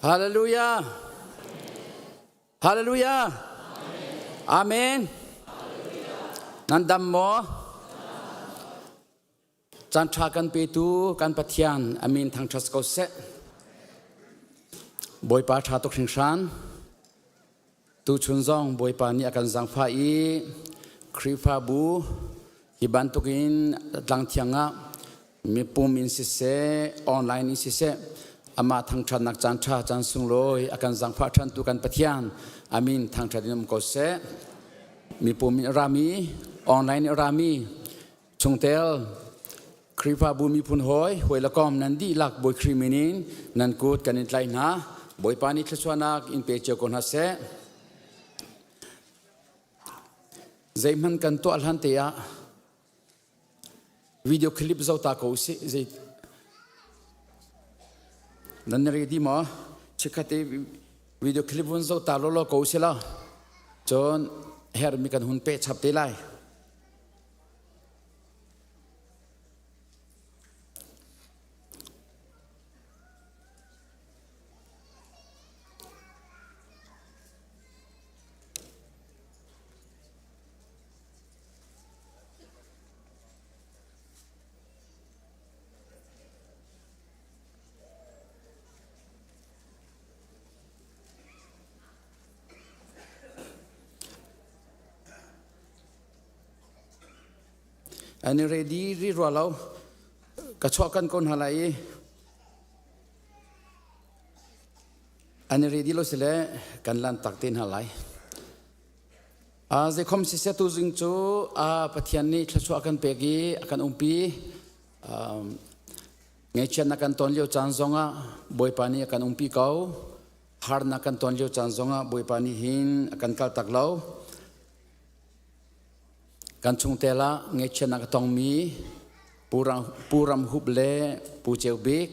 ฮาเลลูยาฮาเลลูยาอาเมนนันดัมโมจันทรากันเปตูกันปะเทียนอามินทางทรัสโกเซบอยปาชาตกชิงชันตูชุนซองบอยปานี่อากันจังฟ้าอีครีฟาบูฮิบันตุกินลังเทียงะมีปุ่มอินสิเซออนไลน์อินสิเซอามาทางชันนักจันทราจันสุงลอยอากันจังฟ้าชันตุกันปะเทียนอามินทางชันดินมโกเซมีปุ่มรามีออนไลน์รามีชงเตลครีฟาบูมีพุนหอยหวยละกอมนันดีหลักบอยครีมินินนันกูดกันอินไลนะบอยปานิทสวานักอินเปเจอคนฮัสเซใจมันกันตัวอัลฮันเตียวิดีโอคลิปเจ้าตาเขาสิใจนั่นเรื่องดีมั้ยเช็คกันวิดีโอคลิปวันเจ้าตาโลโลเขาสิละจนเฮร์มีกันหุ่นเป๊ะชับเตไลอันนี้เรดีรีรัวเรากระชอกันคนหาไรอันนี้เรดีเราเสร็จแล้วกันลันตักเต้นหาไรจะคอมสิเซตุจิงจูปะเทียนนี้กระชอกันเปกีกันปีเงยเชนนักกันตอนเลี้ยวจานซงะบอยปานีกันปีเก่าฮาร์นักกันตอนเลี้ยวจานซงะบอยปานีหินกันกัลตักเรากันชงเตละเงยเชนักตองมีปูรำหุบเล่ปูเจวบิก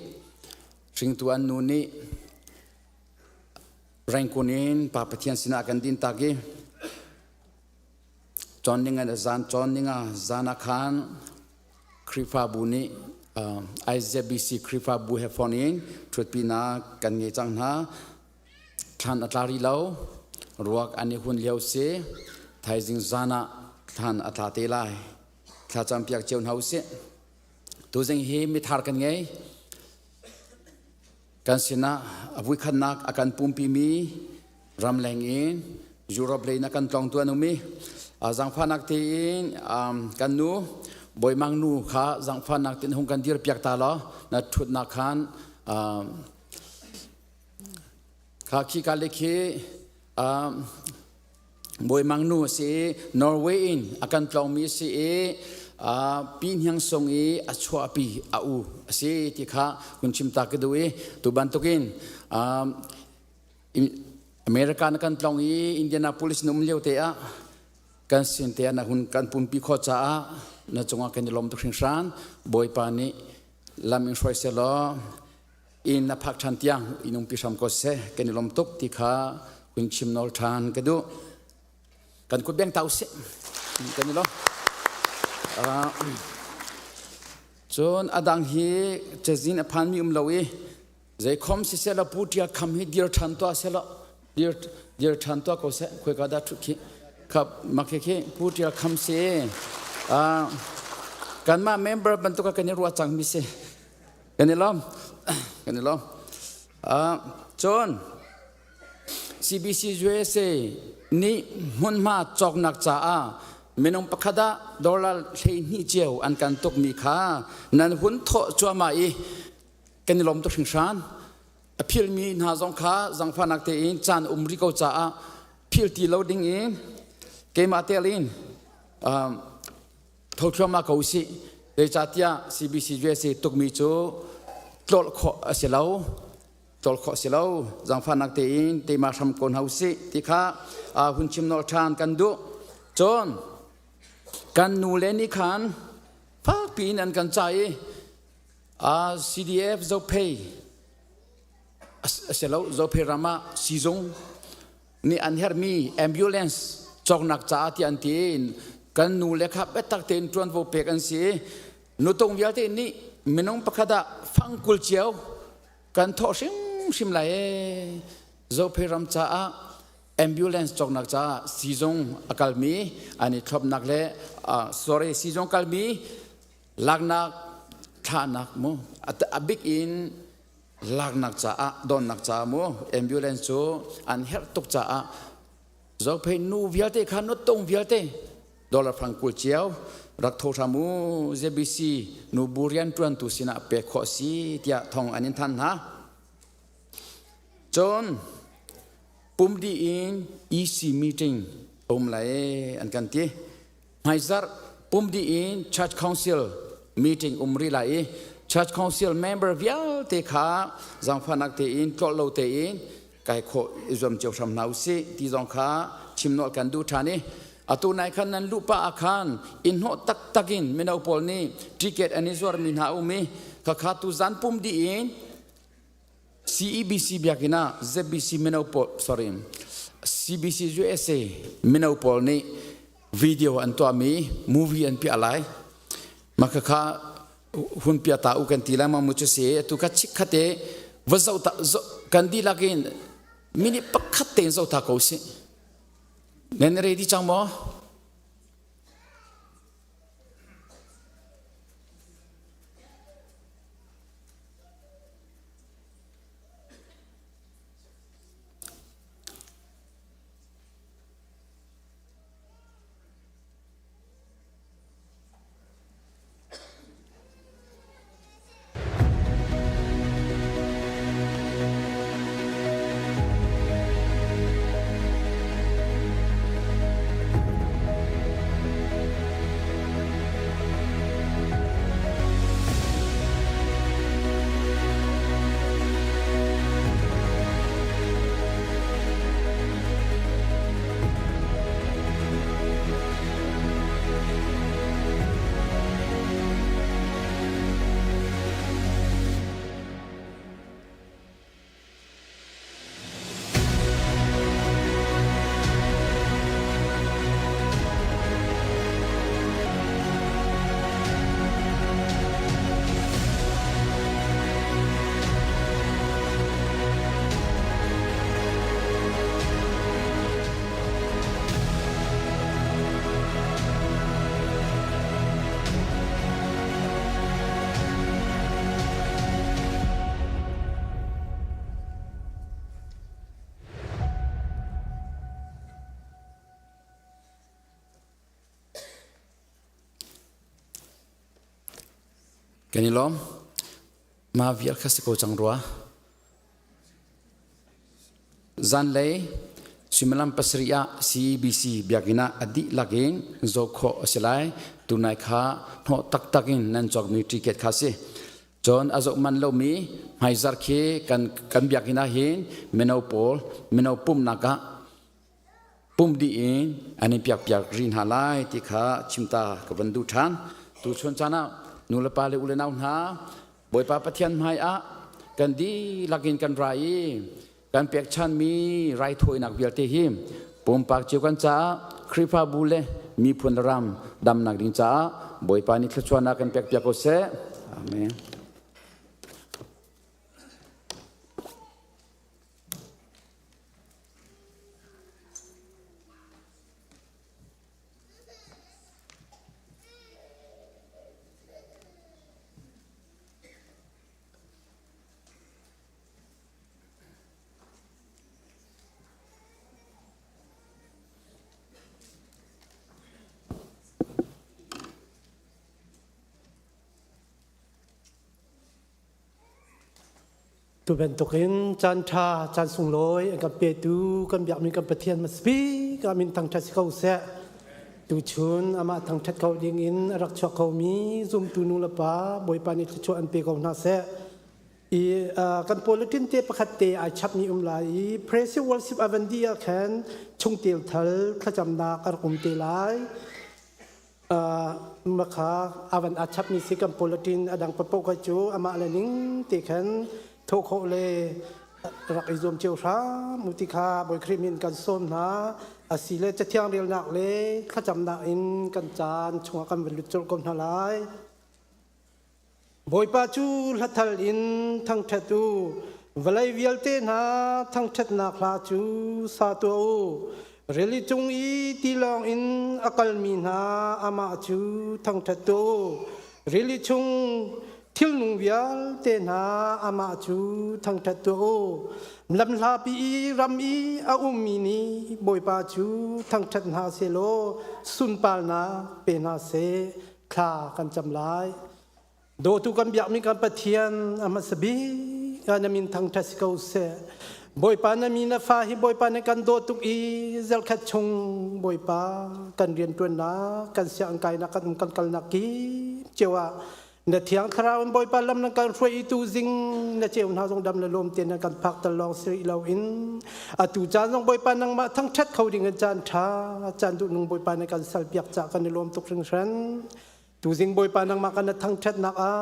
สิงตัวนูนี่แรงกุนินปาปเทียนสินากันดินตากีจอนนิงานจานจอนนิงาจานาคานคริฟาบุนีIZBC คริฟาบุเฮฟอนินชุดปีนากันเงยจังนาท่านอัตลารีเลวรัวอันนี้หุ่นเลี้ยวเสไทยจิงจานาท่านอัตลาเตลัยข้าจำเปียกเจ้าหน้าเสตัวจิงเฮมิทาร์กันไงกันสินะวิคันนักอาการปุ่มปีมีรำแรงอินยูโรปเลยนักกันตองตัวนุมีจังฟ้านักตีนกันนูบอยมังนูข้าจังฟ้านักตีนหงกันดีร์เปียกตาล้อนัดชุดนักขันข้าขี้กาเล็กบอยมังนูสินอร์เวย์อินอาการตองมีสิปีนยังทรงอัชวาปีอูสิที่ข้าคุณชิมตากดูตุบันตุกินอเมริกานักการตองอินเดียนาโพลิสนุ่มเลี้ยวเตะกันสินเตะนักหุ่นกันปุ่มปีข้อจ้านักจงอากันยลมตุกชิงชันบอยปานีลามิงช่วยเสลออินนับพักชันเตียงอินุมพิชามก็เสกันยลมตุกที่ข้าคุณชิมนอลทานกันดูกันคุดแบงเต้าเสกันยลมจนอดังฮีจะจินอภันมีลอยใจคอมสิเสละพูดยาคำฮีเดียร์ทันตัวเสละเดียร์ทันตัวก็เสคุยกันได้ทุกทีครับมาเคพูดยาคำเสกันมาเมมเบอร์บรรทุกกันนี่รัวจังมิเสกันนี่ล้อมจน CBC USA นี่มันมาจอกนักจ้าเมนองปะคดาดอลลาร์เฮนี่เจียวอันกันตกมีค่านั่นหุ่นโถจัวมากันนี่ล้อมตุกชิงชันพิลมีนาจงค่าจังฟ้านักเตอินจานริโกจ้าพิลตีโลดิ้งอินเกมาเตลินทศมาเกาสิเดจัตยา CBC USA ตุกมีจูตลขอเสลาจังฟ้านักเตอินเตมาทำคนเฮาสิที่ข้าหุ่นชิมนอทานกันดูจนกันนูเลนิคันพักปีนันกันใจCDF จะเพย์เสร็จแล้วจะเพย์รามาซีซงนี่อันเฮอร์มีแอมบูเลนส์จอกนักจ่าที่อันที่กันนูเลขับตักเต็นทวนโวเปกันสินุตงวิอาเตนี่มินองปะคดาฟังกุลเจียวกันทอชิง ชิมไหลโจเพรำจ้าambulance จอกนักจ้าซีจงอากาศมีอันนี้ครบนักเล่sorry ซีจงกัลมีลักนักท่านักมั้งบิ๊กอินลักนักจ้าโดนนักจ้ามั้ง ambulance จูอันเฮร์ตุกจ้าโจเพนูเวียเตขันนุตงเวียเตดอลลาร์ฟรังกุลเจียวรักโทรามูเจบิซีนูบุรียนตวนตุสินะเปขอสีเตียทองอันนี้ท่านนะจนปุ่มดีอิน EC meeting ปุ่มไหลอันกันที่ไฮซาร์ปุ่มดีอิน Church Council meetingรีไหล Church Council member วิลเตขาจังฟันักเตอินก็เลวเตอินไก่โคอิจอมเจ้าชำนาญสิที่จังขาชิมนอลกันดูท่านี้อตุนายขันนั้นลุปะอาคารอินโหตักตักินมินาอุปอลนี้ทิเกตอันนี้สวรมินหาอุมีข้าตุจันปุ่มดีอินCEBC เบียกินะ ZBC มินาอุปอล sorry CBC USA มินาอุปอลนี้วิดีโออันตัวมีมูวี่อันเปียอะไรมาข้าหุ่นเปียตาอุกันทีละมามุจเสียตุกัชิกขัดเตวะเจ้าตากันดีลักินมินิปักขัดเตนเจ้าตาเขาสิเน้นเรื่องที่จังมั้งกันนี่ล้อมมาวิลคาสิโกจังรัวจันเลยสิมลัมปัสริยา CBC เบียกินะอดีลักินโจโคอสไลตุนายข้าโนตักตักินนันจอกมีทริเกตข้าสิจนอาจจะมันเลวมีไฮซาร์เคกันเบียกินะเห็นเมนเอาโพลเมนเอาปุ่มนักะปุ่มดีเองอันนี้เปียกรินหาไลที่ข้าชิมตากับบันดูทันตุชนจานะนูเลปาเลอุเลนาวนาบอยปาปะเทียนไฮอะกันดีลักินกันไรกันเปียกชันมีไรถวยนักเบียร์เตหิมปุ่มปากเจียวกันจ้าคริปาบูเลมีพลรำดำนักดินจ้าบอยปานิทชวนากันเปียกโกเซอาเมนตัวเป็นตัวเองจันทาจันสุงลอยกับเปตูกันแบบมีกับประเทศมาสปีกับมินทางทัศเขาเสะตูชุนอามาทางทัศเขาดิ่งอินรักชอบเขามีซุ่มตูนูละป้าบอยปานิชวนอันเปเขาหน้าเสะกันโพลิตินเตปขัดเตอาชับมีไลเพรสวอลสิบอเวนดี้แคนชงเตียวทัลขจำนาการกุมเตไลมาขาอวันอาชับมีสิกันโพลิตินอดังปะปกจูอามาเลนิงเตแคนทุกคนเลยรักอิจมเจ้าช้ามุติคาบอยคริมินกันส้มนะอาศิเลจะเที่ยงเรียลนักเลยข้าจำได้อินกันจานชงกันเป็นลุจลกนทลายบอยป้าจูลัทลอินทั้งเทตู Valai vialte na thangthat na kla chu sa tu really chung I tilong in akal min na ama chu thangthat tu really chung til nung vial te na ama chu thangthat tu lam la pi ram I a mini boy pa chu thangthat na se lo sun pal na pe na se kha kan cham lai do tu kan biak mi kan pathian ama sabi kan min thangthat ko se boy pa na mi na fa hi boy pa na kan do tu I zel khat chung boy pa kan rian tuan na kan siang kai na kan kal na ki chewa na thiang kharaun boy pa lam na kan roi tu zing na chew na jong dam la lom ten na kan phak ta long sri lo in atu chan jong boy pa nang ma thangthat khau ding chan tha chan du nung boy pa na kan sal piak cha kan lom tuk ring ran tu zing boy pa nang ma kan thangthat na a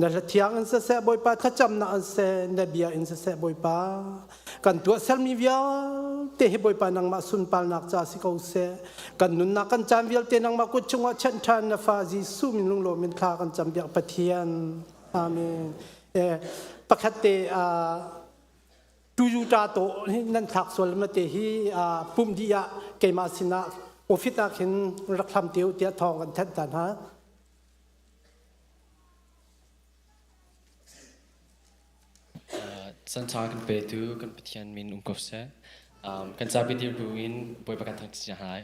na thiang an se boy pa khacham na an se na bia in se boy pa kan tu sel mi via te he boy pa nang ma sun pal nak cha si ko se kan nun na kan cham vial te nang ma ku chunga chan than na fa ji su min lung lo min kha kan cham bia pathian amen pakhat te tu ju ta to nan thak sol ma te hi pum dia ke ma sina ofita khin raklam tiu tia thong kan that dan ha San talk kan petu kan petian min ungkop se kan sabi dia duin boy pakan thang sejahai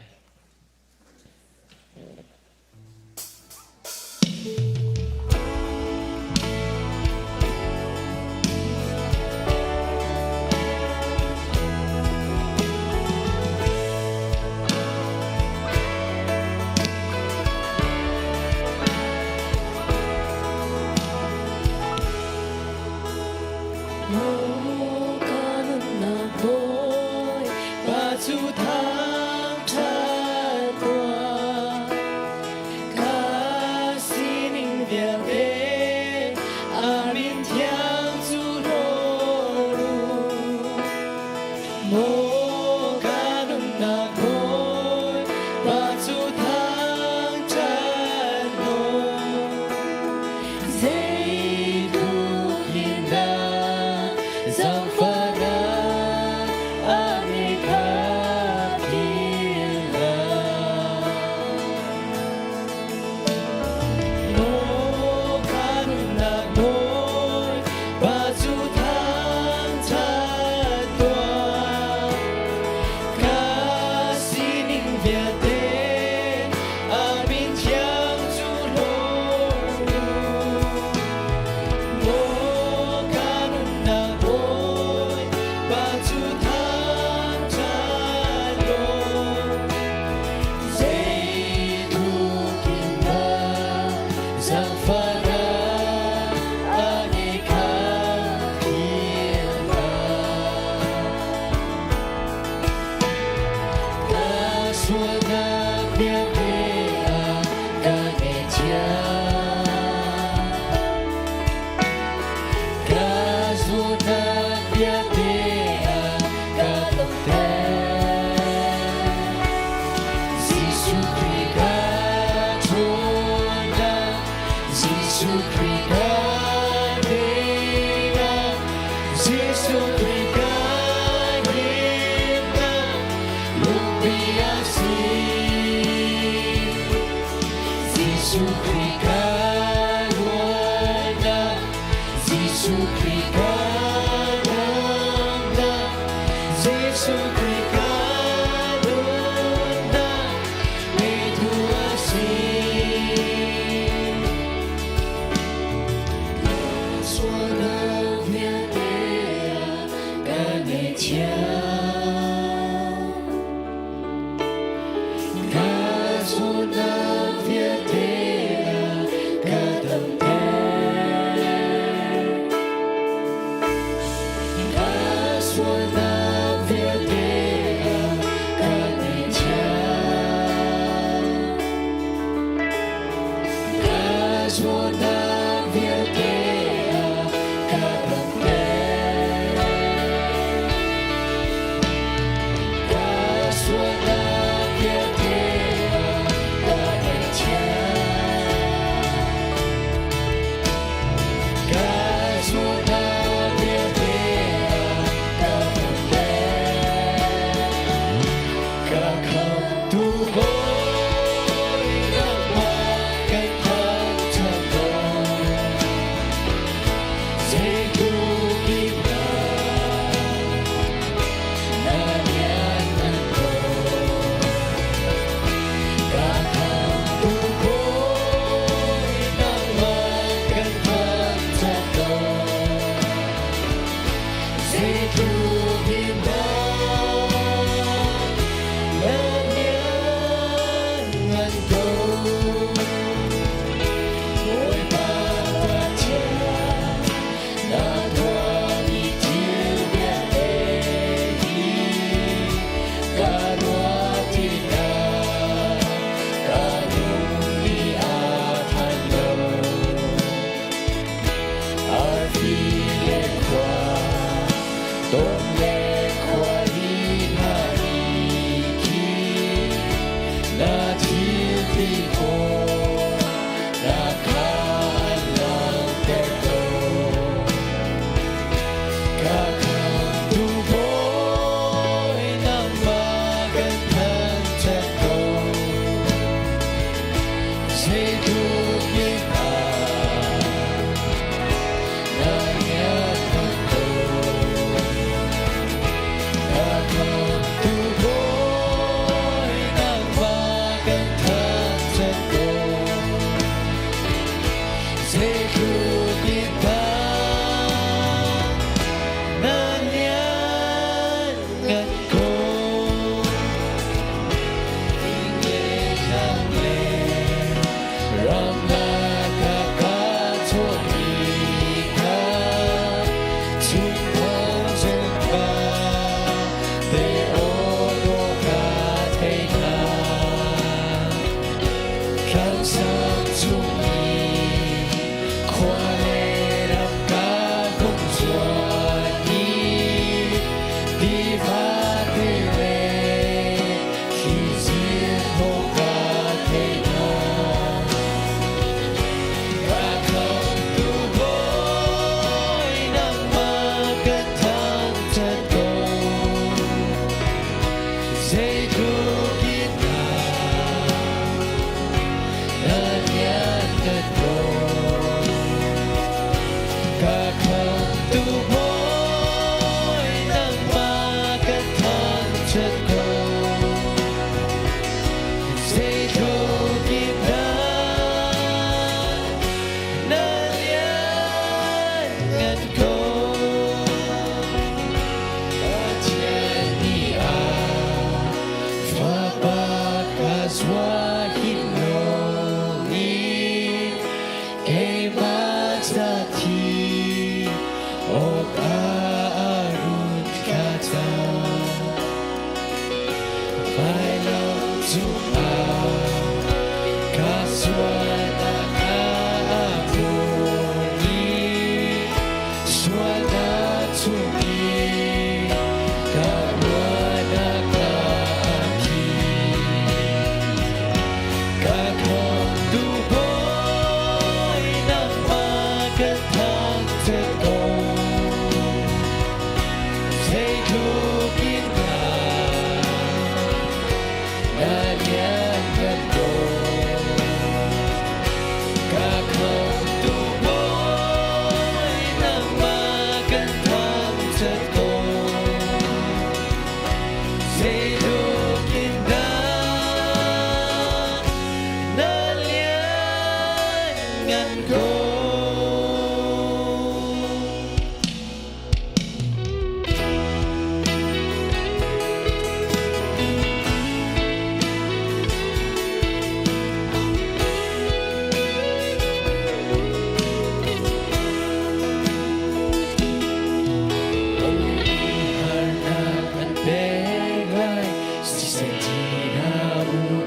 Hãy subscribe cho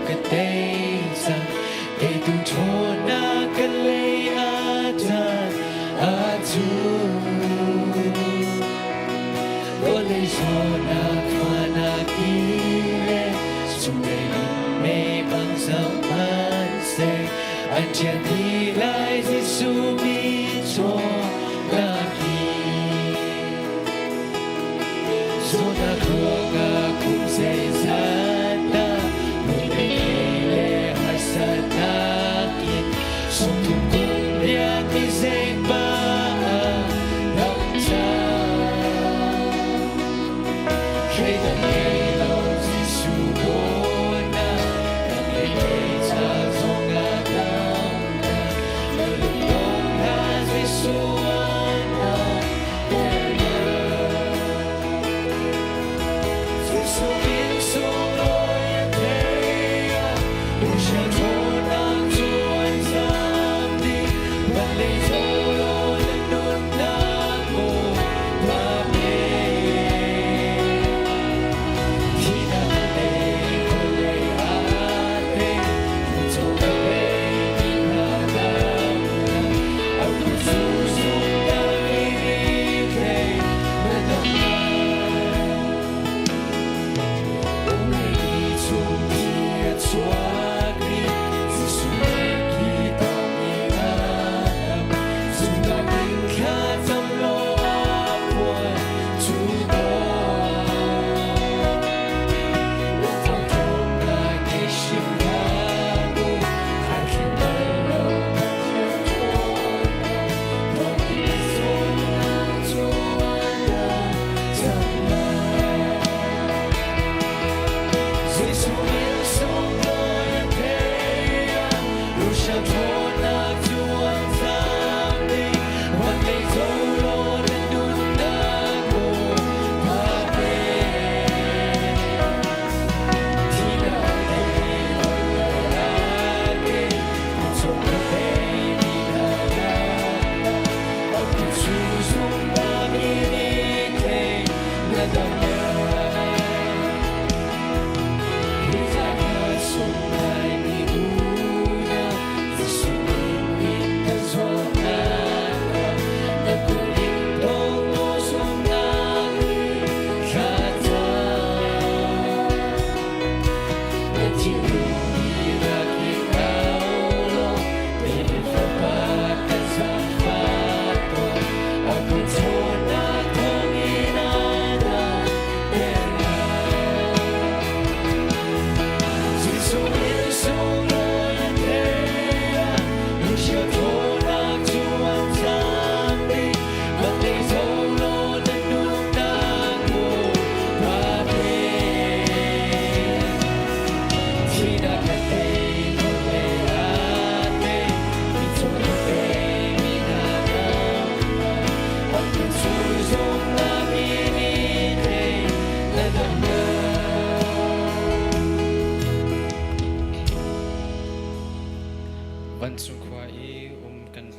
kênh Ghiền Mì Gõ để không bỏ lỡ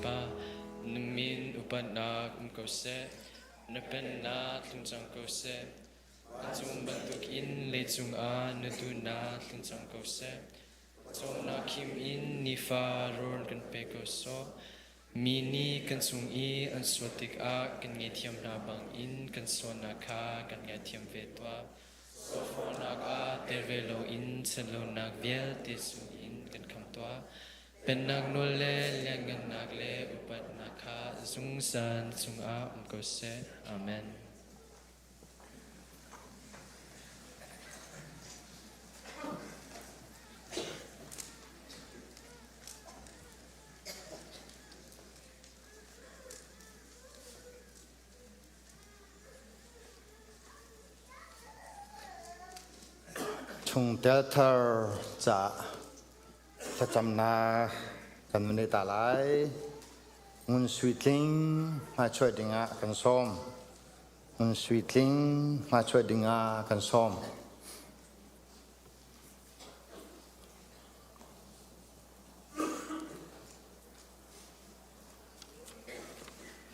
pa namin upanak ko se napenat lung chang ko se chung bantuk in le chung a natuna lung chang ko se chung na kim in ni fa ron kan pe ko so mini kan chung i an swatik a kan nge thiam na bang in kan sona kha kan nge thiam ve twa so nak a tervelo in selo nak vel ti chung in kan kham twa pen nak no le lengan nak le upat nakha zung san chung a ko se amen Thangthat Caan ถ้าจำนากันวันนี้ตาหลายมุนสวีทลิงมาช่วยดึงกันซ้อมมุนสวีทลิงมาช่วยดึงกันซ้อม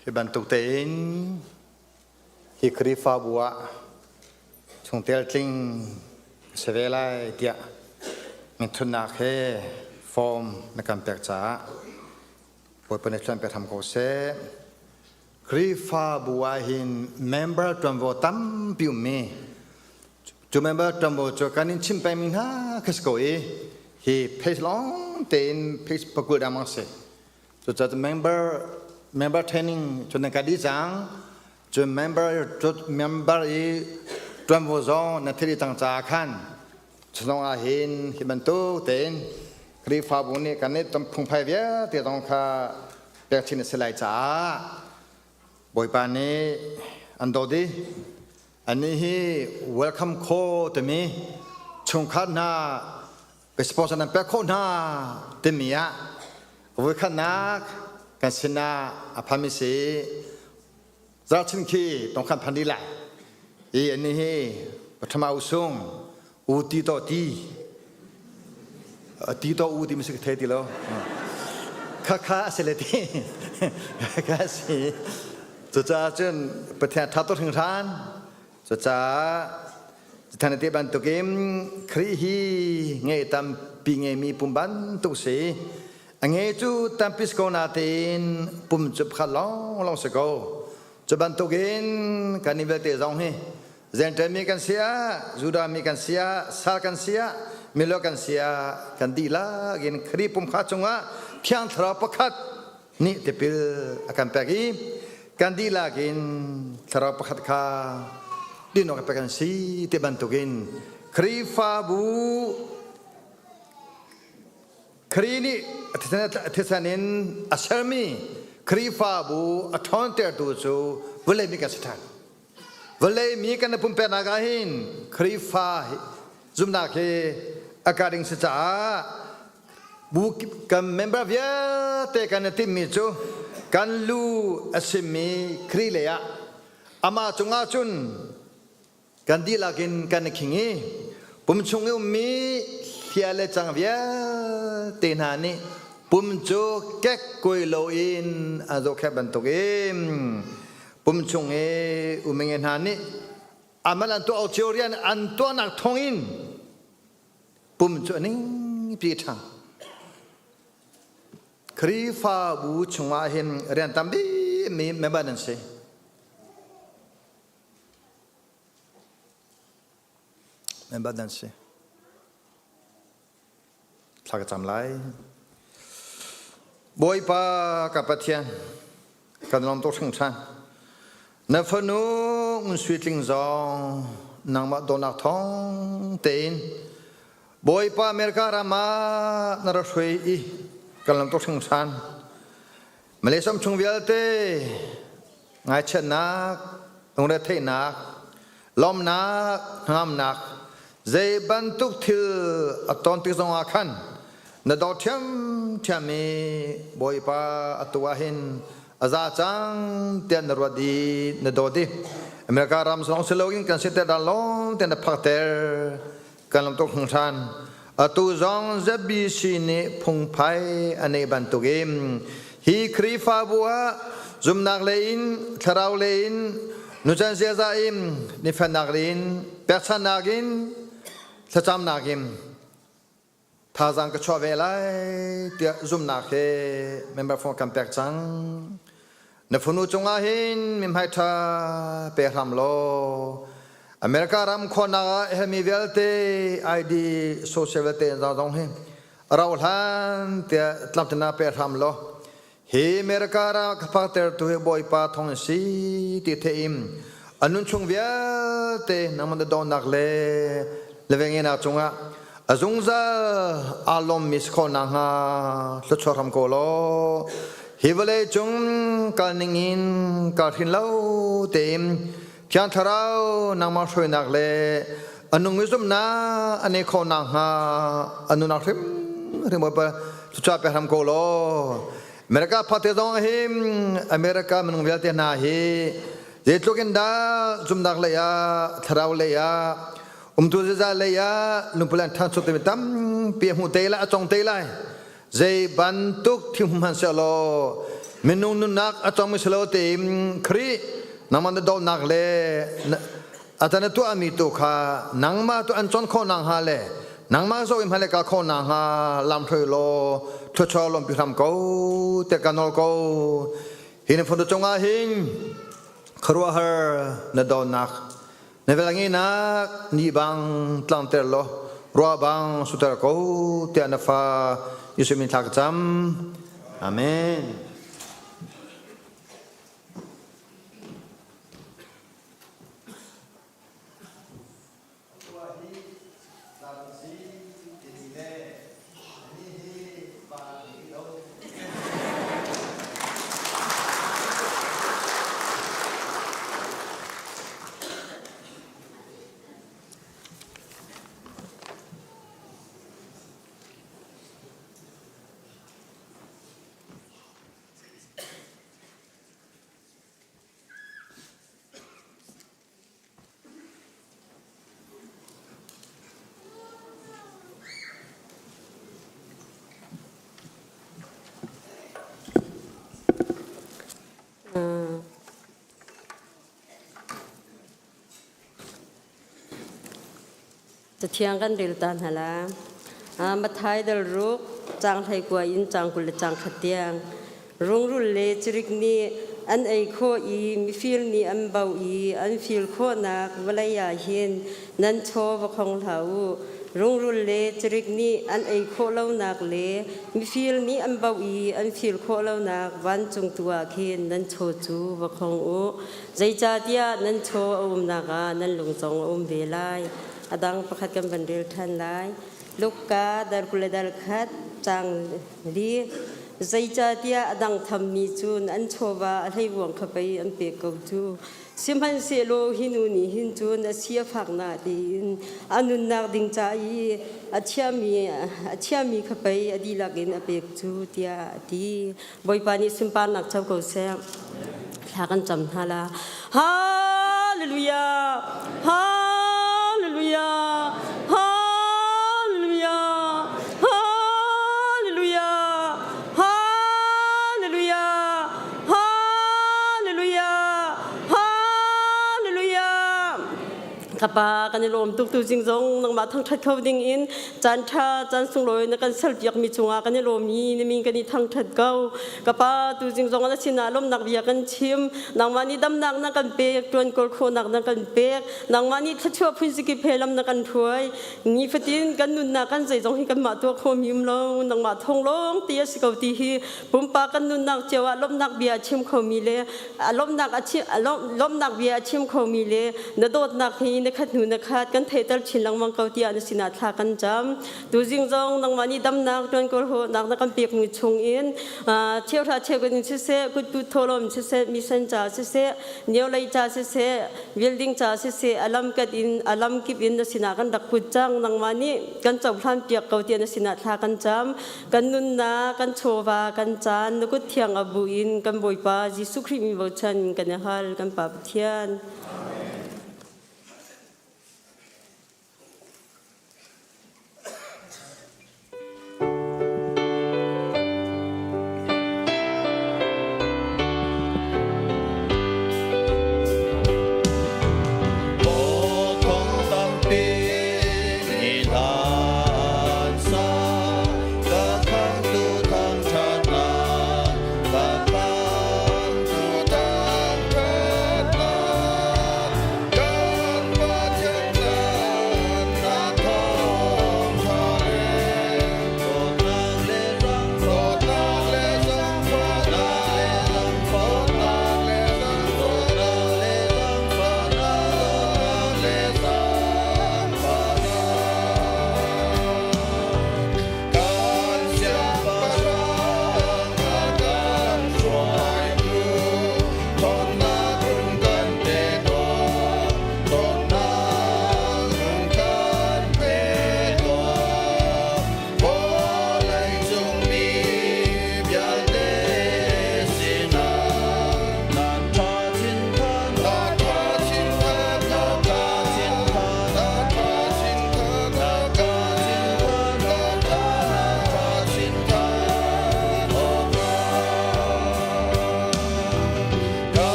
ที่บรรทุกเต็นที่คริฟ้าบัวชงเตลทิงเสวไลเดียมิถุนาเฮฟอร์มในการเปิดจ้าปวดเป็นในการไปทำโคเซ่คริฟ้าบัวหินเมมเบอร์จำโวตั้มปิวมีจูเมมเบอร์จำโวจูการนิชิมไปมินฮาคสโกเอฮีเพจลองเต็นเพจประกวดดามังเซ่จูจะเมมเบอร์เทรนนิ่งจนในการดีจังจูเมมเบอร์อีจำโวซองในที่ต่างจากขันฉลองอาหินที่บรรทุกเต็นคริฟ้าบุญนี่กันนี่ต้องพุ่งไปเวียที่ต้องข้าเปิดชินเสลายจ้าบอยปานนี้อันโดดีอันนี้ฮีเวลคัมโคตมีชงขันนาเป็นสปอนเซอร์นั่นเป็นโคนาตมีอะเวลคันนักกันสินาอภามิสีรัชนิคีต้องขันพันดีแหละอันนี้ฮีปฐมอุสุงอูตีต่อตีต่ออูตีไม่ใช่เทตีแล้วข้าเสลตีข้าสิจะจนประเทศทัตตุถึงทานจะทันทีบันตุกิมครีฮีเงยตามปีเงยมีปุ่มบันตุสีเงยจูตามพิสโกนาตินปุ่มจุบขัดลองสกอจะบันตุกินการนิเวศเตจงเฮเซนเตมีกันเสียจูดามีกันเสียซากันเสียมิโลกันเสียกันดีละกินครีปุ่มขัดจงว่าเพียงทราบขัดนี่เตปิลอาการแปกีกันดีละกินทราบขัดข้าดินออกไปกันสีเตบันตุกินครีฟาบูครีนี่เทศนินอัชมีครีฟาบูอัทอนเตอร์ตูจูเวลมีกันสถานเวลมีกันปุ่มเป็นอากาหินครีฟาจุมนาเคอากาดิงสิจ้าบุกกันเมมเบอร์เวียเตกันติมิจูกันลูอสิมีครีเลยะอามาจงอาจุนกันดีลากินกันคิงปุ่มชงอุมีเทียเลจังเวียเตนานีปุ่มจูแก๊กกุยโลอินอาโดแคบันตุกปุ่มชงอุมิเงินหานีอามาลันตัวเอาเจียวเรียนอันตัวนักทองอินปุ่มจูนี่ปีทังครีฟ้าบูชงอาหินเรียนตามบีมีเมบันนั่นสิเมบันนั่นสิหลักจำไรบอยปากับปะเทียนกันลองตัวถึงชั้นนฟนูอุนสวิตลิงซองนางมาโดนักทองเต็นบอยปาเมริการามานาราช่วยอีกันลองตัวถึงชั้นมาเลเซียชงเวียลเต้ไงเช่นนักตรงเรเทนักล้อมนักห้ามนักเจบันทุกทิลตอนที่สองอาคันนดอเทียมมีบอยปาตัวหินอาจารย์จังเตียนรวดีนดอดีอเมริการามสองเซโลกินกันเสด็จดัลลงเตียนพักเตอร์กันลำตัวของฉันตัวจองจะบีชีนพงไพอันในบันทุกิม hi kri fa bua zum nak lein tharau lein nujan sia zaim ni fan nak lein persan nagin sacham nagim tha jang ka chwa ve lai tia zum nak he member for kam pek chang na phunu chunga hin mim hai tha pe ram lo America ram khona hemi velte ID social velte za dong he rau han tia tlapna pe ram lo he America ra khapater tu he boy pa thong si ti theim anun chung velte namand don nak le levengena chunga azungza alom mis khona ha tchoram ko lo hivale chung kalningin kalhin lo tem kyan tharau nama shroi nak le anung izum na ane khona ha anuna rim rim ba tcha pe ram ko lo America phate dong him America menung velte na hi jetlokin da zum nak le ya tharau le ya tu za le ya lumpulan thang chok te tam pe hu te la chong te lai zai ban tuk thim man sa lo menung nu nak achong mi slo te khri naman do nak le atana tu ami tu kha nangma tu an chon kho nang ha le nangma so im hale ka kho nang ha lam throi lo tho cho lom pi tham ko te kanol ko hin phon to chonga hin khrwa har na do nak nevelangi nak ni bang tlanter lo rwa bang sutar ko te anafa yusumin thak cham amenจะเที่ยงกันเดิลตันหละมาไทยเดลรุกจางไทยกว่าอินจางกุลจางขัดเตียงรุงรุลเลจริกนี้อันไอโคอีมีฟิลนี้อันเบาอีอันฟิลโคนักวลายาเห็นนันโชวของเขารุงรุลเลจริกนี้อันไอโคเล่านักเลมีฟิลนี้อันเบาอีอันฟิลโคเล่านักวันจงตัวเห็นนันโชจูวของโอใจจ่าเดียนันโชอมนากานันหลงจงอมเวลายอดังประคัดกันบันเดลทันไลลูกกาดาร์กุเลดาร์คัดจังดีใจจ่าเดียอดังทำมีจูนอันโชวาให้วงเข้าไปอันเปียกจูสิมพันเสโลหินูนีหินจูนเสียฝักนาดีอันนุนนักดิงใจอาเชียมีเข้าไปอดีลักอินอเปียกจูเดียดีบอยปานิสิมปานักเจ้ากูเสียหากันจำฮาลาฮาเลลูยาฮาHallelujah, hallelujah, hallelujah, hallelujah, hallelujah, hallelujah. ข้าพากันในลมตุกตุจิงจงนังมาทั้งทัดเขาดิ่งอินจันทราจันทร์สุงลอยนักการเสลอยากมีจงอากันในลมมีในมีกันในทั้งทัดเก้าข้าพาตุจิงจงนักชินาลมนักเบียกันชิมนังมานี่ดำนักนักกันเปียกจวนกอลโคนักนักกันเปียกนังมานี่ทัดชั่วพื้นสกิเพลำนักกันถวยนี่ฟตินกันนุนนักกันใจจงให้กันมาตัวโคมิมลงนังมาทงลงเตียสกาวตีฮีปุ่มปากันนุนนักเจ้าลมนักเบียชิมเขามีเลลมนักอาชีลมนักเบียชิมเขามีเลนโดดนักฮีนขัดหนุนขัดกันเทตัลชินลังมังเกาตีอันสินาทากันจำดูจิงจงนังมานี่ดำนักจวนกอลโคนักนักกันเปียกมีชงอินเชี่ยวท่าเชี่ยวกันเสะกุดปุถลมเสะมิสันจ่าเสะเนียวไลจ่าเสะวิลดิ้งจ่าเสะอลัมกัดอินอลัมกิบอินนสินากันดักปุจจังนังมานี่กันจบพลันเปียกเกาตีอันสินาทากันจำกันนุนนากันโชวากันจานนกุดเทียงอบูอินกันบอยปาจิสุคริมีบชันกันฮัลกันปาบเทียน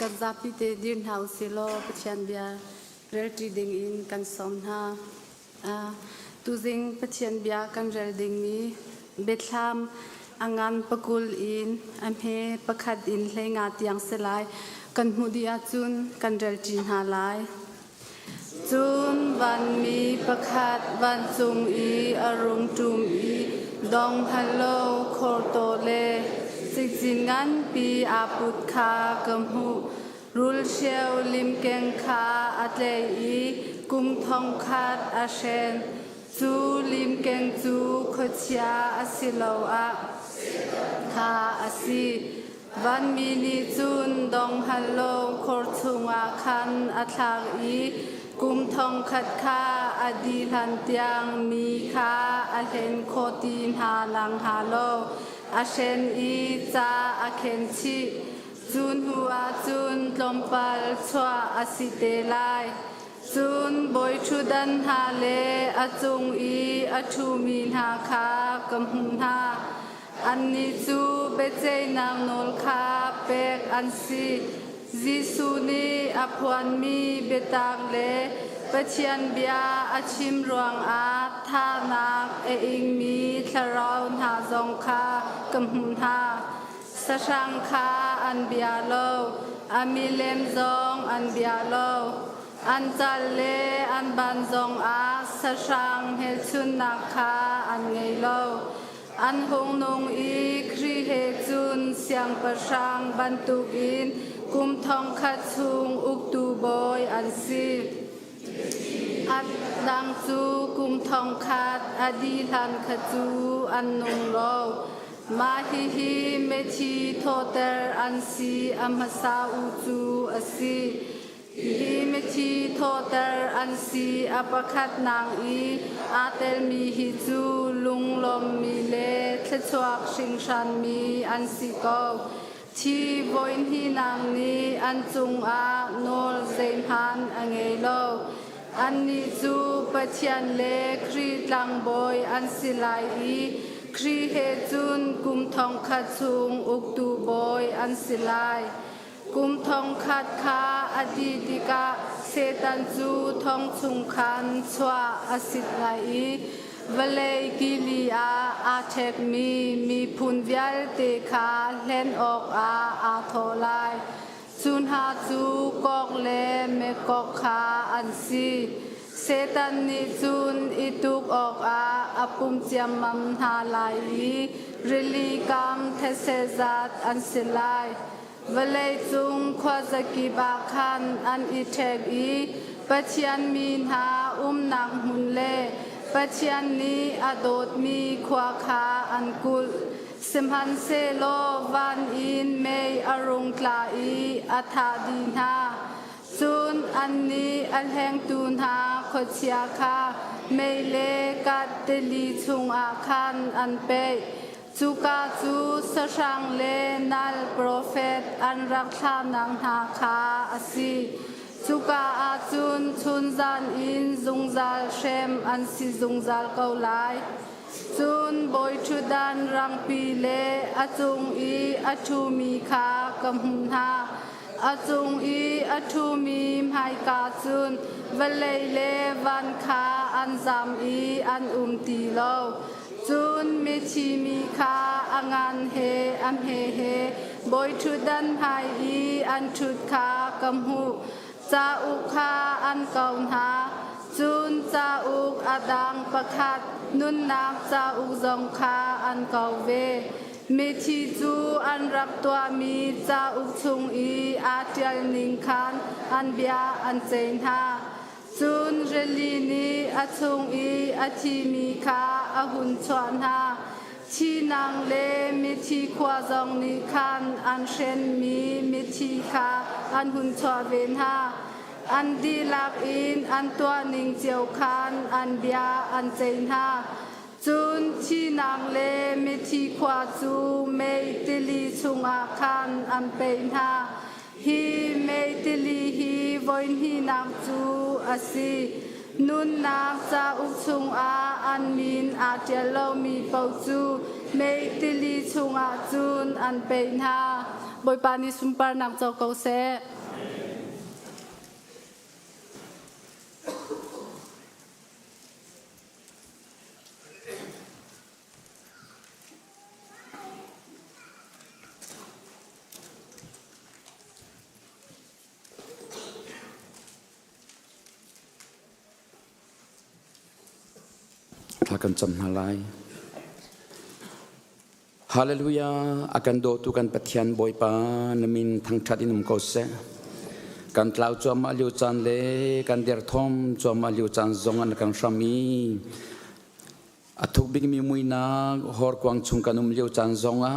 กันจับพิเตดินเฮาสิโลปะเชียนเบียเรลจีดิงอินกันสมฮาตูซิงปะเชียนเบียกันเรลดิงนี้เบ็ดลามอังานปะกุลอินอัมเฮปะขัดอินเลงาเตียงสลายกันหูดีอาจุนกันเรลจีนหาลายจุนวันมีประคัดวันจุงอีอรุณจุมอีดองฮัลโลโคโตเลสิจิงันปีอาปุตคากำหูรุลเชลลิมเกงคาอัตเลอีกุมทองคัดอาเชนจูลิมเกงจูขจยาอสิโลอาคาอสิวันมีนิจุนดองฮัลโลโคทุงอาคันอัตลาอีกุมทองขัดคาอดีลันเตียงมีคาอเห็นโคตีนหาลังฮาโลอาเชนอีจาอาเคนชิจุนหัวจุนลมปัลชวาอสิเตลายจุนบอยชุดันฮาเลอจุงอีอทูมีนหาคากำหุนหาอันนี้จูเบเจนางโนลคาเปกอันซีจิสุนีอภวันมีเบตังเลปะเชียนเบียอาชิมรวงอาทานักเอิงมีทะราวหาจงคากำหุนหาสชังคาอันเบียโลอามิเลมจงอันเบียโลอันจัลเลอันบันจงอาสชังเฮชุนนักคาอันไงโลอันหงนงอีครีเฮจุนเสียงประชังบรรทุกอินกุมทองคัดชุงอุกตูบอยอันซีอัดดังจูกุมทองคัดอดีลันขจูอันนงโลมาฮิฮิเมชีโทเตอร์อันซีอัมฮสาอูจูอซีฮิเมชีโทเตอร์อันซีอปคัดนางอีอาเตลมีฮิจูลุงลมมีเลทชวกชิงชันมีอันซีโกที่บอยที่นางนี้อันจุงอาโนลเซมฮันอังเอโลอันนี้จูปะเชียนเลครีลังบอยอันสิไลอีครีเฮจุนกุมทองคัดชุงอุกตูบอยอันสิไลกุมทองคัดคาอดีติกาเซตันจูทองชุงคันชวาอสิไลอีวเลกิลีอาเทกมีพุนวิลเตคาเล่นออกอาโทไลจุนหาจูกอกเลเมกอกคาอันซีเซตันนิจุนอิตุกออกอาปุมเจียมมัมฮาไลริลีกัมเทเซซัดอันสิไลวเลจุงควาซากิบาคันอันอิเทกอีปัจจันมีนหานักหุนเลปัจจันนี้อดดมีควาคาอันกุลสิมหันเซโลวันอินเมยอรุงกลาอีอัฐาดีนาจุนอันนี้อันแห่งตูนหาขดเชียคาเมเลกัดเตลีชุงอาคันอันเปยจูกาจูสชังเลนัลโปรเฟตอันรักษานังหาคาอซีจูกาอาจุนชุนจันอินซุงจัลเชมอันซีซุงจัลเกาไลจุนบอยชุดันรังปีเลอาจุงอีอาชูมีคากำหุนหาอาจุงอีอาชูมีมไฮกาจุนเวเลเลวันคาอันซามอีอันตีโลจุนเมชีมีคาอังานเฮอัมเฮเฮบอยชุดันไฮอีอันชุดคากำหูจาอุคาอันเกาหาจุนจาอุกอดังประคัดนุนนักจาอุกจงคาอันเกาเวเมทีจูอันรักตัวมีจาอุกชุงอีอาเทียนิงคันอันเบียอันเจนหาจุนเรลีนีอาชุงอีอาทีมีคาอาหุนชวนหาที่นางเลมิทีควาจงนิคันอันเชนมีมิทีคาอันหุนชวเวนหาอันดีลักอินอันตัวนิงเจียวคันอันเบียอันเจนหาจุนที่นางเลมิทีควาจูเมติลีชุงอาคันอันเป็นหาฮีเมติลีฮีวันฮีนางจูอาซีนุนนักจาอุกชุงอาอันมินอาเจโลมีเปาจูเมติลีชุงอาจุนอันเป็นหาบอยปานิสุมปานักเจ้าเกาเซ ทากันจำหาไลฮาเลลูยาอากันโดตุกันปะเทียนบอยปานมินทั้งชัดอินุมโกเซกันกล่าวจอมอาลิวจันเลกันเดียร์ทอมจอมอาลิวจันจงอันกันชามีอัทุกบิกมีมุยนาฮอร์กวางชุงกันลิวจันจงอ่ะ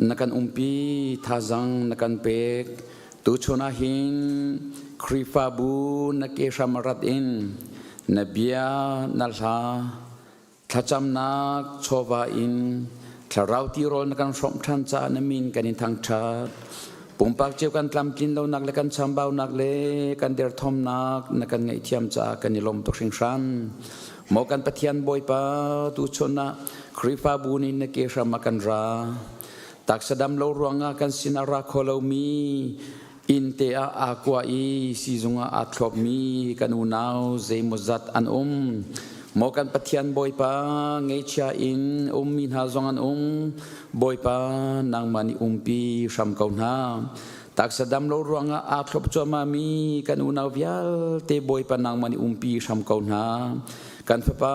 นักันปีท่าจังนักันเป็กตุชนาหินคริฟาบูนักเอชามารัดอินนบียนัลฮาทาจำนักโชวาอินทาเราที่รอนักันสมทันจานมินกันอินทางชาติปุ่มปากเจียวกันตามกินเรานักและกันชามเบานักเลกันเดือดทอมนักกันไงเทียมจากกันนิลมตกชิงชันหมอกันปะเทียนบอยปาตุชนะคริฟาบูนินเกชามากันราตักสดำเรารวงกันสินาราโคลมีอินเตอาอากวาอีซีซุงอาทลบมีกันอุนาวเซมุซัดอันหมอกันปะเทียนบอยปาไงชาอินมินฮาซงอันบอยปานางมานิปีชัมกาวนาตักสดำเรารวงอาทลบจวมามีกันอุนาววิาลเตบอยปานางมานิปีชัมกาวนากันฟ้า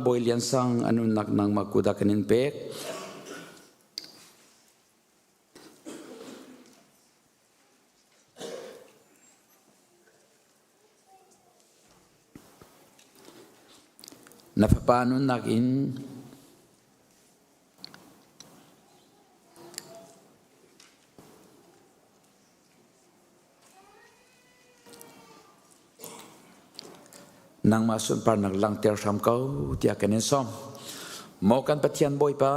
บอยเลียนสังอนุนักนางมากุดากันอินเป็กนับปานุนักอินนางมาสุนปานักลังเตอร์ชามเก้าที่อากันเนซอมหมอกันปะเทียนบอยปา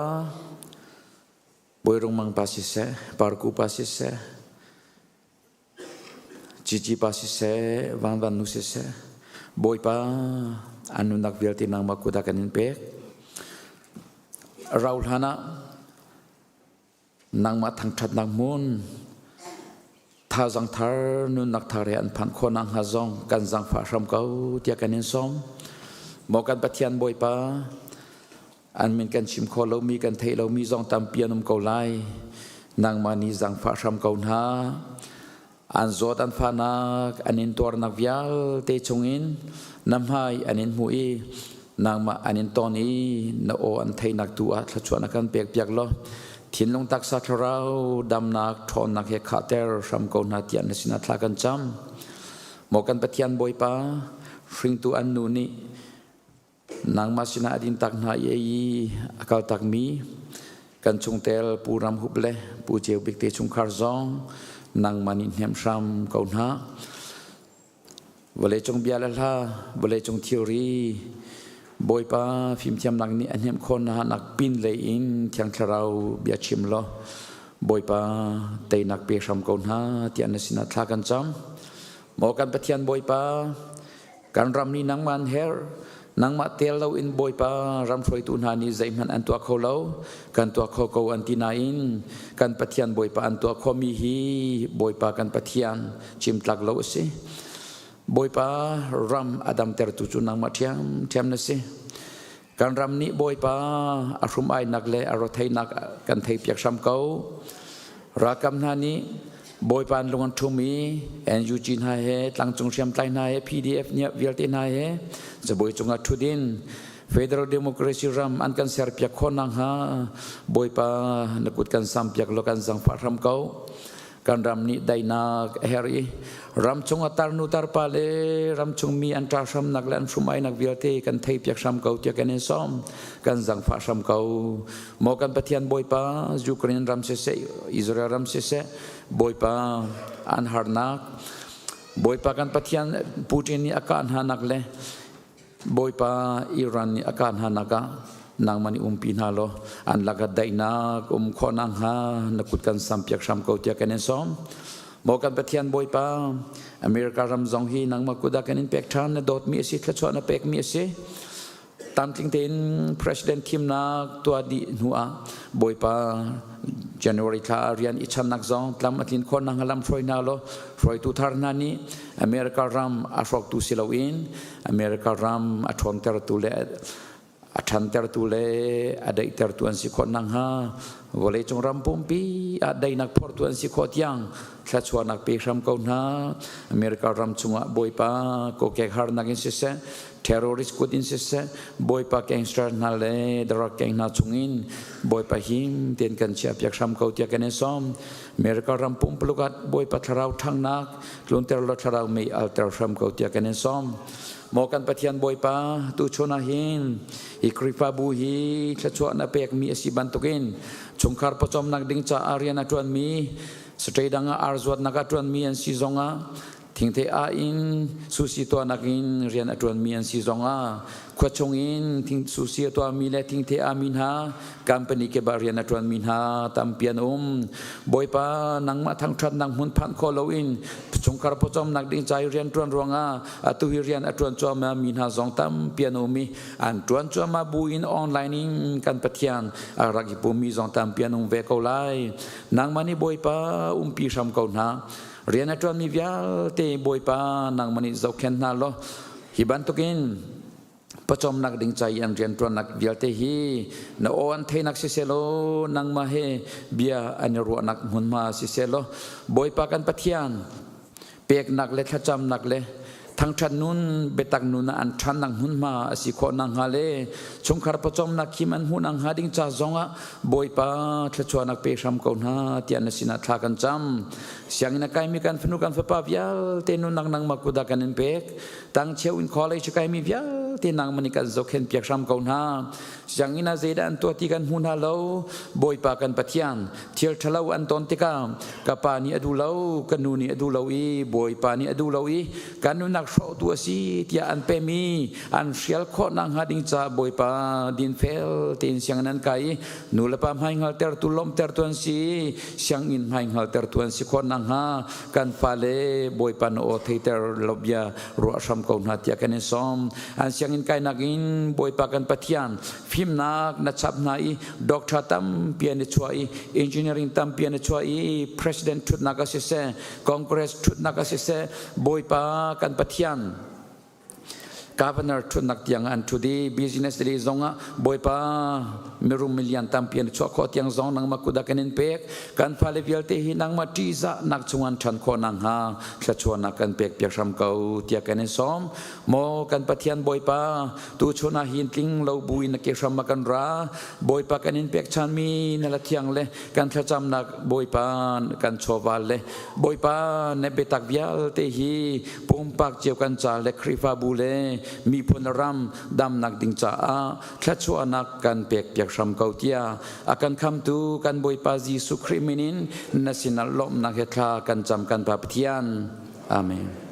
บอยรงมังปาสิเสปาร์กูปาสิเสจีปาสิเสวันนุสิเสบอยปาอันนุนักเวลที่นางมาคุดากันอินเป็กเราท่านะนางมาทางชัดนางมุนท่าจังทาร์นุนักทารีอันพันคนนางฮาซองกันจังฟ้าชมเก้าที่อากันอินซอมหมอกันปะเทียนบอยปาอันมีกันชิมคอเรามีกันเทเรามีจองตามเปียนมเกาไลนางมานีจังฟ้าชมเก้าหน้าอันโจดันฟานักอันอินตัวนักวิลเตชงอินน้ำให้อันอินมุยนางมาอันอินตอนนี้นโออันไทยนักตัวทชวนักกันเปียกเปียกล้อทิ้งลงตักสัตว์เราดำนักทอนนักเฮคาเตอร์ชมโกนาเตียนสินาทลากันจำหมอกันปะเทียนบอยปาชิงตัวอันนูนี่นางมาสินาดินตักนาเยีอากาตักมีกันชงเตลปูรำหุบเล่ปูเจียวบิกเตชงคาร์ซองนางมานินเฮมชามเกาหน้าวันเลจงเบียร์ละวันเลจงเทียรีบอยปาฟิมเทียมนักนี้อันเฮมคนนะนักปินเลยอินเทียงคราวเบียชิมล้อบอยปาเตนักเปียชามเกาหน้าเตียนสินาทากันจำหมอกันปะเทียนบอยปาการรำนี้นางมันเฮร์นางมาเตลเราอินบอยปารำช่วยตุนหานีใจมันอันตัวเขาเรากันตัวเขาเกาอันตินาอินกันปะเทียนบอยปาอันตัวเขามีฮีบอยปากันปะเทียนชิมตักเราสิบอยปารำอดัมเตอร์ตุจุนางมาเทียมนั่นสิการรำนี้บอยปาอารุมไอนักเลอารไทยนักกันไทยเปียกช้ำเการักำนานี้บอยปานลงอันทุมีแอนยูจีนไฮเฮตั้งจงเชียมไตนายพีดีเอฟเนี่ยเวลตินายเฮจะบอยจงอัดทุดินเฟเดอรัลเดโมคราซีรัมอันกันเสียเปียกคนนังฮาบอยปานักกุดกันซ้ำเปียกโลกันสังฟารำเกาการรำนี้ได้นักเฮรีรำจงอัตารนุตารปาเลรำจงมีอันตราชำนักและอันชุมไอนักเวลติกันไทยเปียกช้ำเกาเทียกันเนซ้อมกันสังฟาช้ำเกาหมอกันปะเทียนบอยปายูเครนรำเสเซอิสราเอลรำเสเซบอยปาอันฮาร์นักบอยปากันปะเทียนปูตินนี่อาการฮานักเลยบอยปาอิรันนี่อาการฮานักนางมันปีนาโลอันลักได้นักขอนางฮานักกุดกันสัมเปียกช้ำเกาเทียกันเนซ้อมหมอกันปะเทียนบอยปาอเมริการำจงฮีนางมากุดากันอินเป็กทานนดอดมีสิทธิ์ชวนเป็กมีสิตามจริงเป็น President ทีมนักตัวดีหัวบอยปา January ท่าเรียนอิชันนักจงตามอันคนนางลำช่วยนาโลช่วยตุทารนานีอเมริการำอาชอกตุสิลาวินอเมริการำอาชอนเตอร์ตุเลอาชันเตอร์ตุเลอาได้เตอร์ตุอันสิคนนางฮาวเลจงรำปุ่มปีอาได้นักพอร์ตุอันสิขอดยังชัดชวนนักเปียชมเกาหน้าอเมริการำจงบอยปาโกเกฮาร์นักอินสิเซ terrorist kudin sise boy pa gangster na le dara gang na chungin boy pa him ten kan chia pyak sam ko tia kan som merka rampum plukat boy pa tharau thangnak lun ter lo tharau me alter sam ko tia kan som mo kan pathian boy pa tu chona hin hi kripa bu hi chachwa na pek mi asi bantukin chungkhar pachom nak ding cha ariana tuan mi stredanga arzwat naga tuan mi an si zonga thingte a in susi to nakin rian atron mi an si zonga khwachong in thing susi to mi le thingte a min ha company ke barian atron min ha tampian boy pa nang ma thang that nang hun phan kho lo in chungkar pochom nak ding chai rian tron ronga atu hi rian atron cho ma min ha zong tam piano mi an tron cho ma bu in online in kan pathian aragi pu mi zong tam piano ve ko lai nang mani boy pa pi sam ko na rian atron mi vial te boy pa nang mani zau khen na lo hi ban tukin pachom nak ding chai an rian tron nak vial te hi na on the nak siselo nang ma he bia an ro nak mun ma siselo boy pa kan pathian pek nak le thacham nak le thang than nun betak nun an than nang hun ma asi kho nang hale chungkhar pachom nak khiman hun ang hading cha zonga boy pa thachwa nak pe sam ko na tian sina tha kan cham siang na kai mi kan phnu kan fa pa vial te nun nang makuda kan en pek tang cheu in college kai mi vial te nang mani kan zokhen piak sam ko na siang ina zeda an to ti kan hun ha lo boy pa kan pathian thir thalau an ton te ka pa ni adu lo kan nu ni adu lo i boy pa ni adu lo i kan nu nak so tu si tia an pe mi an sial kho nang hading cha boy pa din fel tin siang nan kai nu la pa mai ngal ter tu lom ter tuan si siang in mai ngal ter tuan si kho nang ha kan pale boy pa no theater lobya ro sam ko na tia kan som an siang in kai nakin boy pa kan pathian phim nak na chap nai doctor tam pian chwai engineering tam pian chwai president thut na ka se congress thut na ka se boy pa kan pathian governor thut nak tiang an today business day zonga boy pa merum million tam pian chwa kho tiang zong nang makuda kanin pek kan phale vial te hi nang ma ti za nak chungan than kho nang ha thla chwa nak kan pek pek sam ko tia kanin som mo kan pathian boy pa tu chona hin king lo bui na ke sam kan ra boy pa kanin pek chan mi na la thiang le kan thla cham nak boy pa kan chowal le boy pa ne betak vial te hi pum pak cheu kan cha le khrifa bu le mi phun ram dam nak ding cha a thla chwa nak kan pek pek sam ko tia akan kham tu kan boy pa ji su kriminin national lom nak he thla kan cham kan pa pathian amen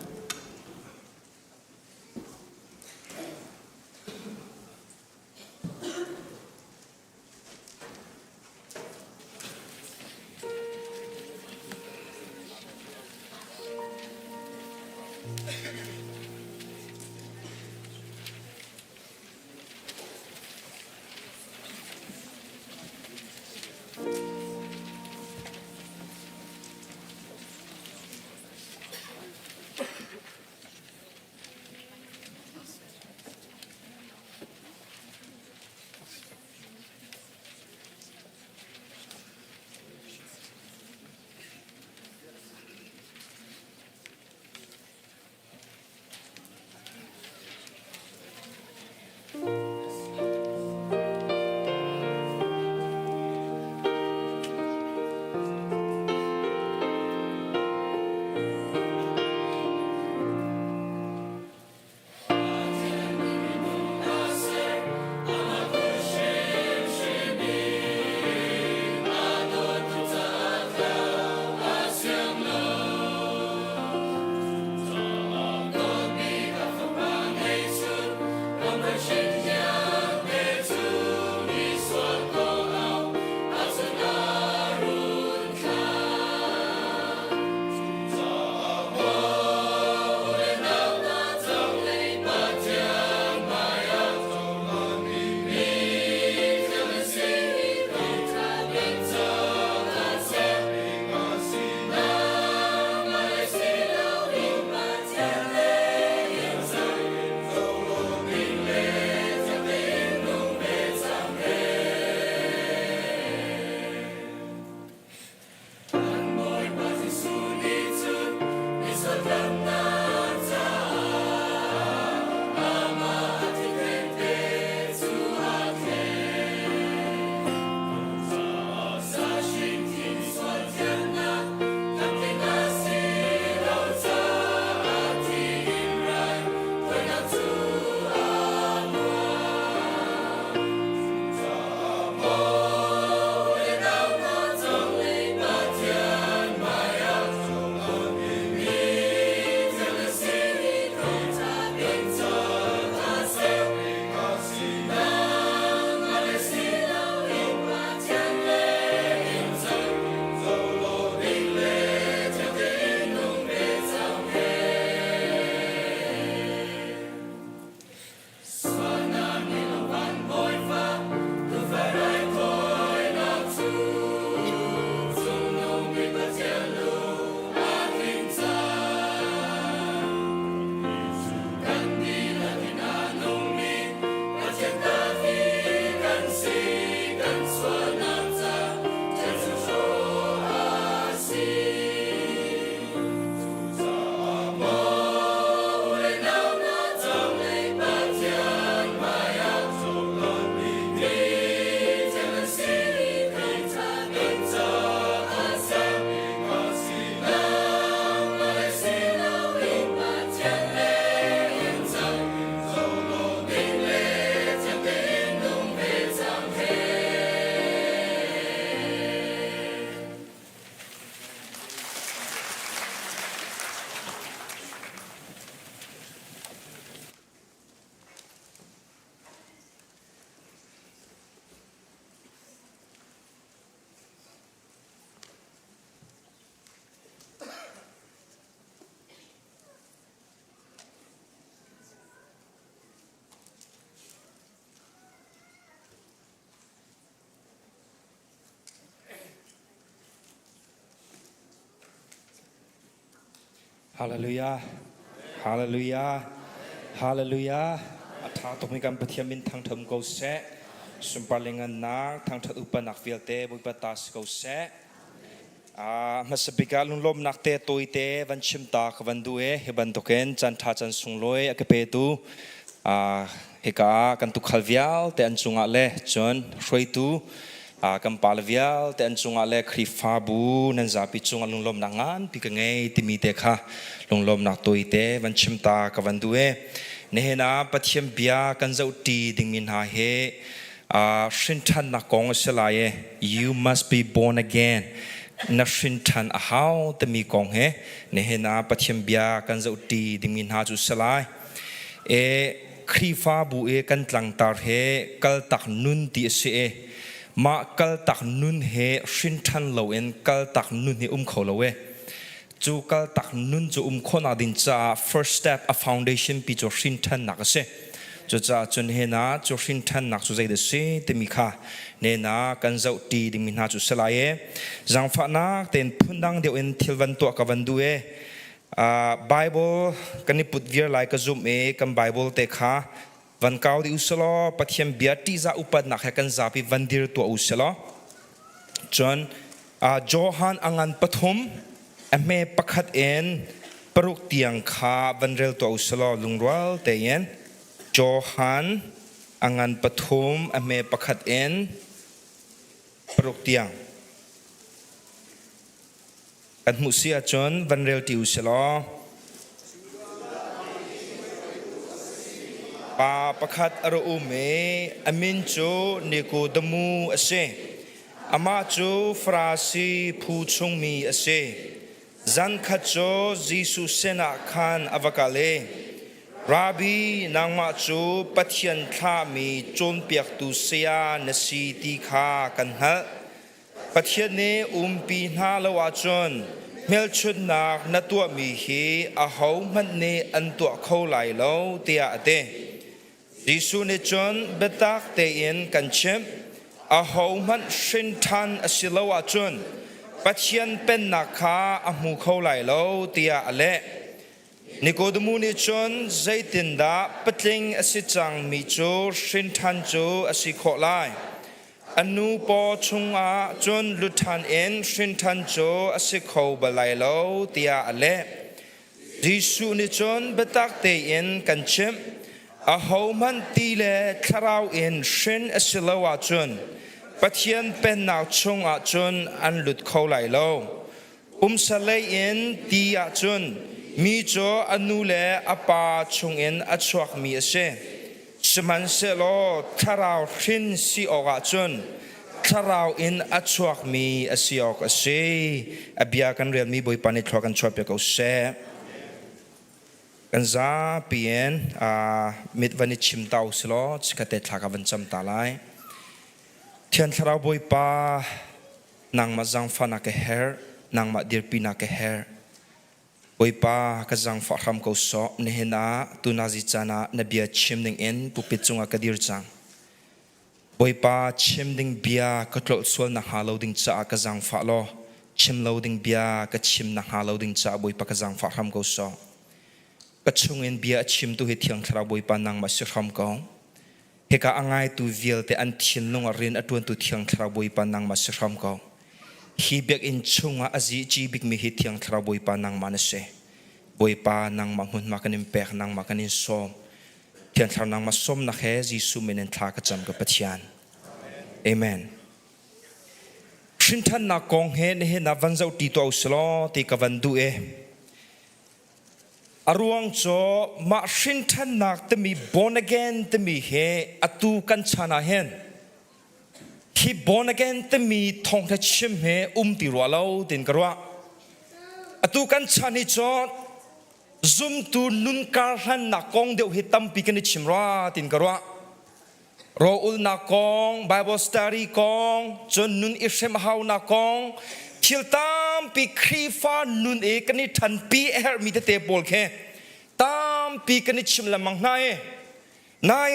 ฮาเลลูยาฮาเลลูยาฮาเลลูยาอัฐาตมิกันปะเทียมินทางธรรมโกเสสุมปาเลงันนักทางทัดอุปนักฟิลเตบุปตาสโกเสมาสบิกาลุงลมนักเตตุยเตวันชิมตาขวันดูเฮบันตุเกนจันทาจันสุงลอยอเกเปตุเฮกากันตุขลวิลเตอันสุงอาเลจนช่วยตุกันปาลวิลเตอันสุงอาเลคริฟาบูนันซาปิจุงลุงลมนักงานปิกังไงติมีเตค่ะลุงลมนักตุยเตวันชิมตาขวันดูเนหนาปะเทียมเบียกันจะอุตีดิ่งมินหาเฮสินทันนักกองเสลาย you must be born again นักสินทันอาหาวแต่มีกองเฮเนหนาปะเทียมเบียกันจะอุตีดิ่งมินหาจุเสลายครีฟ้าบุเอกันตลังตาเฮกัลตักนุนตีเสมากัลตักนุนเฮสินทันเราเอ็นกัลตักนุนเฮเขาเราจูกัลตักนุนจูคนอาดินจ้า first step a foundation ปีจูสินทันนักเสจูจ้าจนเฮน่าจูสินทันนักจูใจเดเสแต่มีค่ะเนน่ากันจะตีดิ่งมินหาจุสลายจังฟ้านักเต็นพุ่นดังเดียวเอ็นทิลวันตัวกับวันดูBible กันนี่พุทธวิร์ไลก็ซุ่มกัน Bible เตค่ะวันเก่าที่อุสลอปะเทียมเบียติจะอุปนักให้กันจะพิวันดีร์ตัวอุสลอจนโจฮันอังันปฐมเมปะขัดเอ็นปรุกเตียงขาวันเรลตัวอุสลอลุงรัลเตียนโจฮันอังันปฐมเมปะขัดเอ็นปรุกเตียงกันมุสีอาจนวันเรลติอุสลอปาปะขัดอารอุเมอมินโจเนโกดมูอเซอามาโจฟราซีผู้ชงมีอเซจันขัดโจจิสุเซนาคานอวกาเลราบีนางมาโจปัทยันทามีจนเปียกตุเซียนสีติคากันฮะปัทยันเนปีนาลวาจนเมลชุนนักนัตัวมีเฮอาหาวมันเนอันตัวเขาไหลเลวเตียเตดิสุเนจนเบตักเตียนกันเชมอาหาวมันชินทันอสิลวาจนปัจจัยเป็นนักขาอามูเขาไหลเลวเตียเละนิโคดมูเนจนใจตินดาปัจจิงอสิจังมีโจชินทันโจอสิขอไลอนุปอชงอาจนลุทันเอ็นสินทันโจอสิเขาบลายโลเตียเละดิสุนิจนเบตักเตเอ็นกันเชมอาหาวมันตีเลคราวเอ็นสินอสิลวาจนปัจจัยเป็นนักชงอาจนอันลุดเขาไหลโลสเลเอ็นตีอาจนมีโจอนุเลอปาชงเอ็นอชวกมีเสสมันเสลอทาราวชินสีออกจนทาราวอินอัชวกมีอสิออกเสอเบียกันเรียนมีบุยปานิทรกันชอบเปียกเสกันซาเปียนมิดวันนี้ชิมเตาสลอสกัดเตทากันจำตาไลเทียนทาราวบุยปานางมาจังฟานักเฮร์นางมาดิร์ปีนักเฮร์บุยปากจังฝากคำเขาสอบเนหนาตุนาจิจานะนบีชิมดิ่งเอ็นปุปิจุงกระดิรจังบุยปาชิมดิ่งเบียกตลอดส่วนนักฮาโลดิ่งจ้ากจังฝากโลชิมโลดิ่งเบียกชิมนักฮาโลดิ่งจ้าบุยปากจังฝากคำเขาสอบกชุงเอ็นเบียชิมตุเหตียงทราบุยปานังมาสิคำเขาเฮกะอ่างไงตุวิลแต่อันทินลงอรินอตวนตุเทียงทราบุยปานังมาสิคำเขาฮีเบกอินชุงอาจีจีบิกมีฮิตยังทราบุยปานังมันเสบุยปานังมังหุนมากันอิมเปกนังมากันอินส้มเทียนทรานังมาส้มนักเฮจีสุเมนทากระจำกับปัจจันเอเมนชินทันนักกองเฮนเฮนับวันเจ้าตีตัวอุสลอตีกับวันดูอารวงโจมาชินทันนักจะมีบอนเกนจะมีเฮอตูกันชนะเฮนที่บอนเกนจะมีทองทัชชิมเฮติรัวเลาตินกรัวอตูกันชานิจอดซุมตูนุนการหันนักกองเดียวฮิตัมปีกันนิชิมรัวตินกรัวรออุลนักกองไบเบิลสตอรี่กองจนนุนอิเชมฮาวนักกองทิลตามปีครีฟานุนเอกันนิทันปีเอร์มีเตบอลแค่ตามปีกันนิชิมละมังนายนาย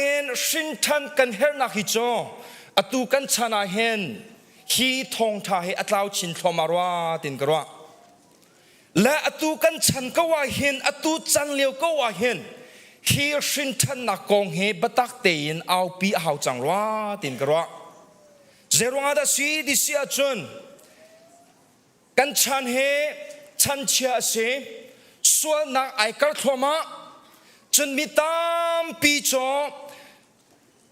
สินทันกันเฮร์นักฮิจออตูกันชนะเฮนฮีทองทาเฮอัตลาวชินทอมารวาตินกรัว และอตูกันฉันก็ว่าเห็นอตูจันเลียวก็ว่าเห็นฮีสินทันนักกองเฮบัตักเตียนเอาปีเอาจังว่าตินกระเจรวงอาดาสีดิเสียจนกันฉันเฮฉันเชื่อเสส่วนนักไอกระทมาจนมีตามปีจอ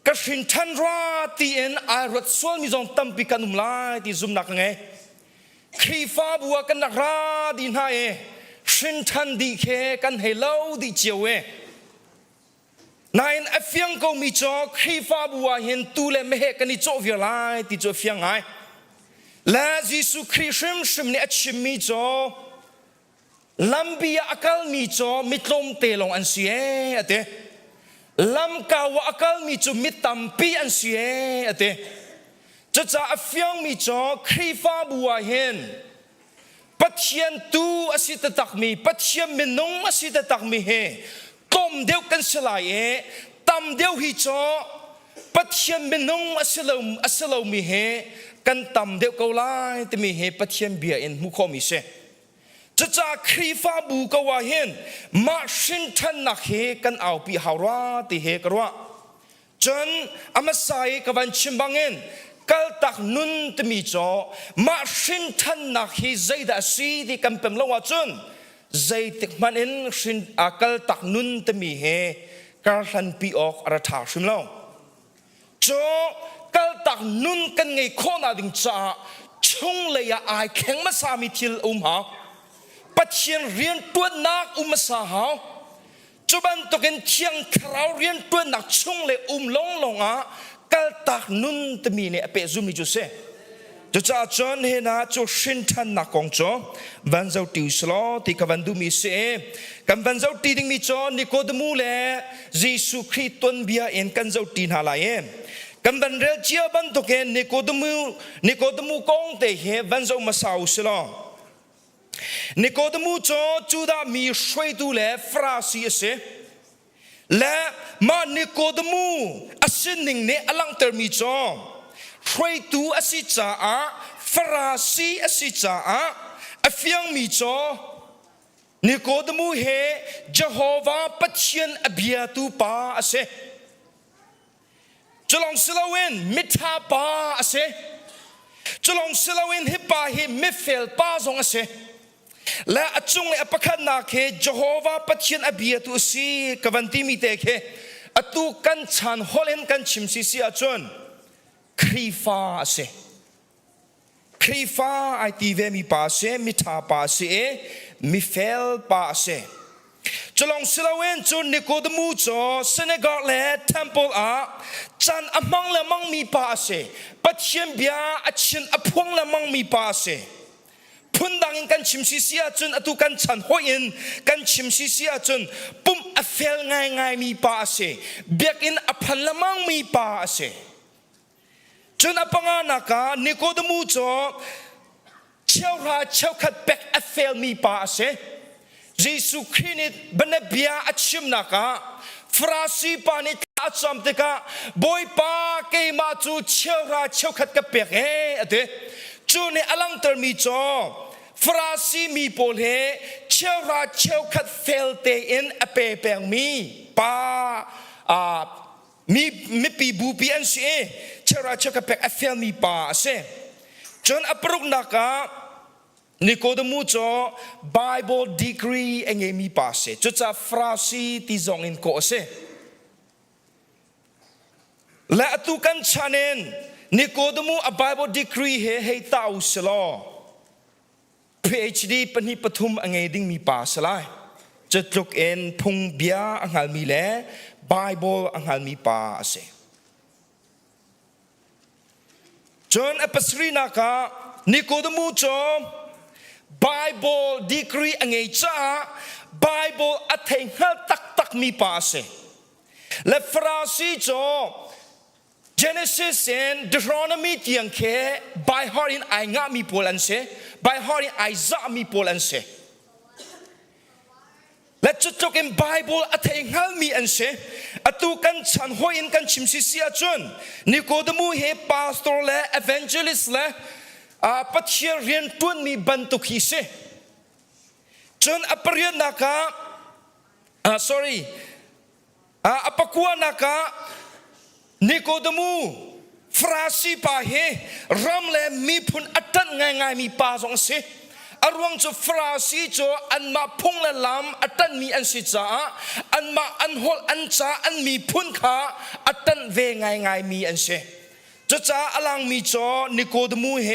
กระสินทันว่าตีเอ็นไอรัดส่วนมีจงตั้มปีกันลายที่ซุ่มนักไงครีฟ้าบัวกันนักราดีน่าสินทันดีเคกันเฮลาดีเจียวนายอัฟยังก็มีจอครีฟ้าบัวเห็นตูเลไม่เฮกันนี่จอวิลายที่จอฟยังไงและยิสุคริสต์ชิมเนี่ยชิมมีจอลำบีอักลมีจอมิตรมเตลงอันเสียเตลำกาวอักลมีจอมิตรตัมปีอันเสียเตจะจะอัฟยังมีจอครีฟ้าบัวเห็นปัจเจียนตูอสิตตักมีปัจเจียนมินงอสิตตักมีเฮต้มเดียวกันสลายตำเดียวฮิจอปัจเจียนมินงอสิลามีเฮกันตำเดียวกาไลแต่มีเฮปัจเจียนเบียอินมุขมิเสจะจะครีฟ้าบูกว่าเห็นมาสินทันนักเฮกันเอาปีหาราติเฮกระวะจนอามาใส่กับวันชิมบังเงินกัลตักนุนตมีจอมาสินทันนักเฮใจดาสีที่กันเป็นละวะจนใจติกมันเองสินกัลตักนุนตมีเฮการทันปีออกรัฐาชิมเล่าจอกัลตักนุนกันไงโคนาดิงจ้าชงเลยอายแข็งมาสามีทิลหาปัจเจียนเรียนตัวนักมาสาหาจุบันตกันเชียงคราวเรียนตัวนักชงเลยลงกัลตักนุนตมีเนี่ยเปซุมิจุเซจะจ่าจนเฮนะจุสินทันนักกองจอวันเจ้าติวสลอที่กับวันดูมีเสกันวันเจ้าตีดิงมีจอนิโคดมูเลเยซูคริสต์ต้นเบียเอ็นกันเจ้าตีนหาลายกันวันเรียเจียบันตุเกนนิโคดมูกองเตเฮวันเจ้ามาสาวสลอนิโคดมูจอจูดามีช่วยดูแลฟราซีเสและมานิโคดมูอสินิงเนอลังเตอร์มีจอช่วยดูอสิจ่าฟราซีอสิจ่าอฟยังมีจอนิโคดมูเฮเจโฮวาปัจเจียนอเบียตูปาเสจลองสลาเวนมิทาปาเสจลองสลาเวนฮิปาฮิมิเฟลปาซงเสและจงเลยอปคันนาเคเจโฮวาปัจเจียนอเบียตูซีกับวันที่มีเตเคอตูกันฉันฮอลเลนกันชิมซีซีอาจนครีฟ้าเสครีฟ้าไอทีเวมีปาเสมิทาปาเสมิเฟลปาเสจะลองสลาเวนจนนิโคดมูจอเซเนกาเลเทมเพิลจันอมังละมังมีปาเสปัจเจียนเบียอชินอพวงละมังมีปาเสพุ่นดังกันชิมซีเซียจนอตุกันฉันหอยนกันชิมซีเซียจนปุ่มอเฟลง่ายมีปาเสเบียกอินอพันละมังมีปาเสจนอปังานักนิโคดมูจอเช่าราเช่าขัดเบกอเฟลมีปาเสเยซูคริสต์บันเบียอัจฉรินักฟราซีปานิตอาจามเตกะบอยปาเกมาจูเช่าราเช่าขัดกับเบกเฮอเดจูเนอลังเตอร์มีจอฟราซีมีโพลเฮเช่าราเช่าขัดเฟลเตอินอเปเปงมีปามีปีบูปีอันเสเช่าราเช่าขัดเบกอเฟลมีปาเสจนอปรุกนักนิโคดมูจอ Bible degree เองมีปาเสจุดจะฟราซีที่จงอินโคเสและตุกันชาเนนนิโคดมูa Bible degreeเฮตาอุสลอ PhD ปนิปทุมเองดิ้งมีปาสลายจะตรุกเอ็นพงเบียอังหัลมีเล Bible อังหัลมีปาเสจนอปัสรีนักนิโคดมูจอBible degree อังเอจ้า Bible อัฐิหัลตักมีปาเสและฟราซีจอ Genesis and Deuteronomy ที่ยังแค่ by heart in ไองามีโพลันเส by heart in ไอซ่ามีโพลันเสและจุดจบin Bible อัฐิหัลมีอันเสอตุกันฉันหอยอินกันชิมซิเซียจนนิโคดมูเฮปาสตอร์และ evangelist และปัจเจียนเรียนต้นมีบรรทุกฮิเส จนอปริยนากะอปกัวนากะนิโคเดมูฟราซีปาเฮรัมเลมีพุนอัตันง่ายมีปาสองเสอรวงจะฟราซีโจอันมาพุ่งละลำอัตันมีอันสิจ้าอันมาอันฮอลอันจ้าอันมีพุนขาอัตันเวง่ายมีอันเสจะจ้าอลังมีโจนิโคเดมูเฮ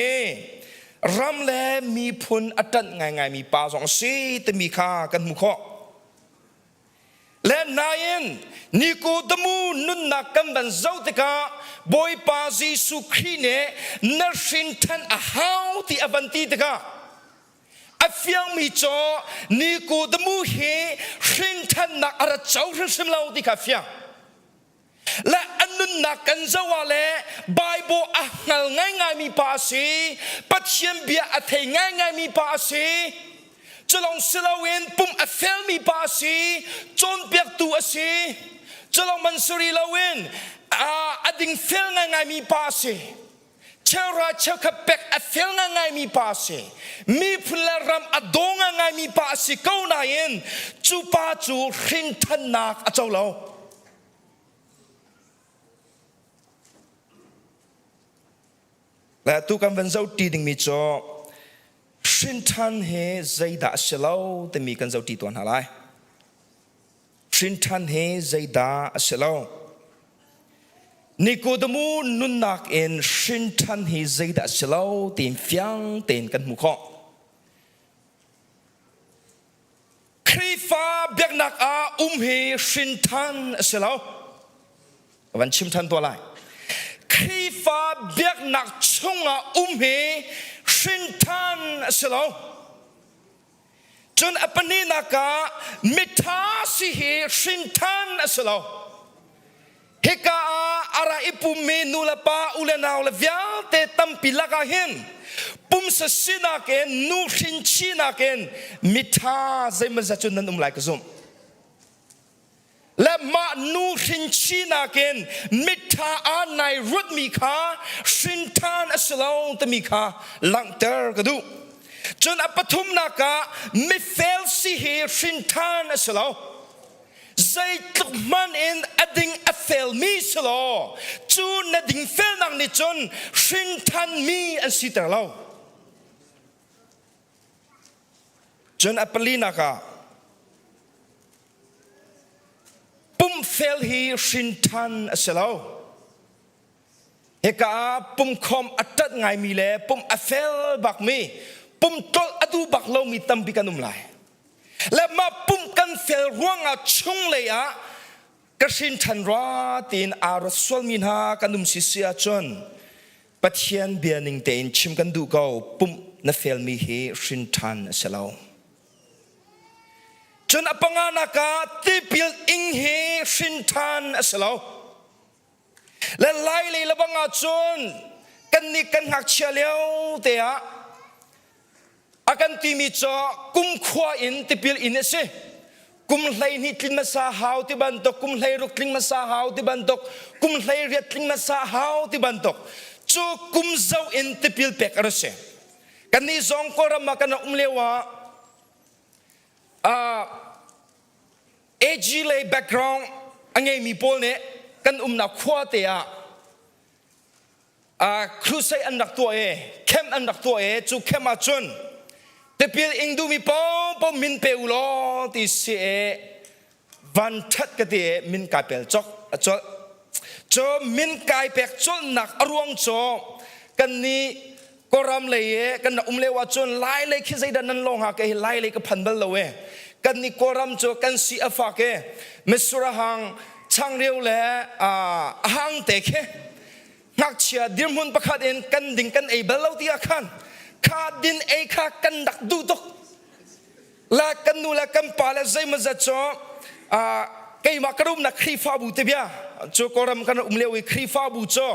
รัมเลมีพุนอัตันง่ายมีปาสองเสแต่มีขากันมุขและนายนนิโคเดมูนุนนักกันบันเจ้าติกาบอยปาซีสุครีเนนรินทันอาหาวที่อวันตีติกาอฟยังมีโจนิโคเดมูเฮรินทันนักอาราเจ้าริสมลาวติกาฟยังและอันนุนนักกันเจ้าวาเลไบโบอ่างง่ายมีปาซีปัจเจียนเบียอัฐง่ายมีปาซีจะลองสลาเวนปุ่มอเฟลมีปาซีจนเปียกตัวซีจะลองมันสุริลาเวนอดิ่งเฟลง่ายมีปาซีเชราเชคเป็กอเฟลง่ายมีปาซีมีพลรำอดงง่ายมีปาซีเก้านาเอนจูปาจูรินทันนักอเจ้าเราและตุกันวันเจ้าตีดิ่งมีโจสินทันเฮใจด่าเสลาวแต่มีกันเจ้าตีตัวอะไรสินทันเฮใจด่าเสลาวนิโคเดมูนุนนักเอ็นสินทันเฮใจด่าเสลาวเต็มฟียงเต็มกันมุขครีฟ้าเบียกนักเฮสินทันเสลาววันชิมทันตัวอะไรครีฟ้าเบียกนักชงเฮสินทันเสลาวจนอปนีนักมิทาสิเฮสินทันเสลาวเฮกาอะไรปุ่มเมนูละปาอุเลนาวละวิาเตตัมปิลากาเฮนปุ่มสสินักเอนนูสินชีนักเอนมิทาใจมันจะจุนนั้นไลกซุมและมานูสินชีนักเอนมิทาในรุดมีขาสินทันเสลาวตมีขาลังเตอร์กดูจนอปทุมนักมิเฟลสิเฮสินทันเสลาวใจตุกมันเองอดิ่งอเฟลมีสโลจูนอดิ่งเฟลนักนิจนสินทันมีอันสิตระเราจนอปลีนักปุ่มเฟลฮีสินทันเสลาวเฮกาปุ่มคอมอัดง่ายมีเล่ปุ่มอเฟลบักมีปุ่มตลอดูบักเรามีตั้มพิการุมไหลและมาปุ่มกันเฟลร่วงชุ่งเลยกระสินทันรัตินอารสวลมินหากันดุมสิเสียจนปัจเจียนเบียนิงเตนชิมกันดูเกาปุ่มนัเฟลมีเฮสินทันเสลาวจนอปังานากาติปิลอิงเฮสินทันเสลาวและไล่เลยละบังอาจนกันนี่กันหักเชียเลี้ยวเตะอากันตีมีจ่อกุมขวาอินติปิลอินเสกุมไหลนี่ทิ้งมาซาหาวที่บันตกกุมไหลรุกทิ้งมาซาหาวที่บันตกกุมไหลเรียดทิ้งมาซาหาวที่บันตกจ่อกุมเจ้าอินติปิลเป็กอะไรเสกันนี่จงกรมากันเลวะเอจีเลยแบ็กกราวด์อันไงมีโพลเนี่ยกันนักขวาเตะครูใส่อันนักตัวเข้มอันนักตัวจูเข้มมาจนแต่เพียงอิงดูมีป้อมินเปอุโลที่เสียวันทัดกันเตะมินกายเปลจอกจอมินกายเปลจอกหนักอรวงจอกันนี้ก็รำเลยกันนักเลวจนไล่เลยคิดใจดันนั้นลงหากไล่เลยก็พันเบลเลยกันนี้ก็รำจอกันสีอฟากมิสุระหังช่างเรียวแหละหังเตะนักเชียดิมหุ่นประคาเองกันดิ่งกันไอเบลล์ที่อาคารขาดินไอขากันดักดูตกและกันนูและกันปาและใจมันจะจ่อไก่มากรุมนักครีฟ้าบูเตียจ่อกรำกันเลวครีฟ้าบูจ่อ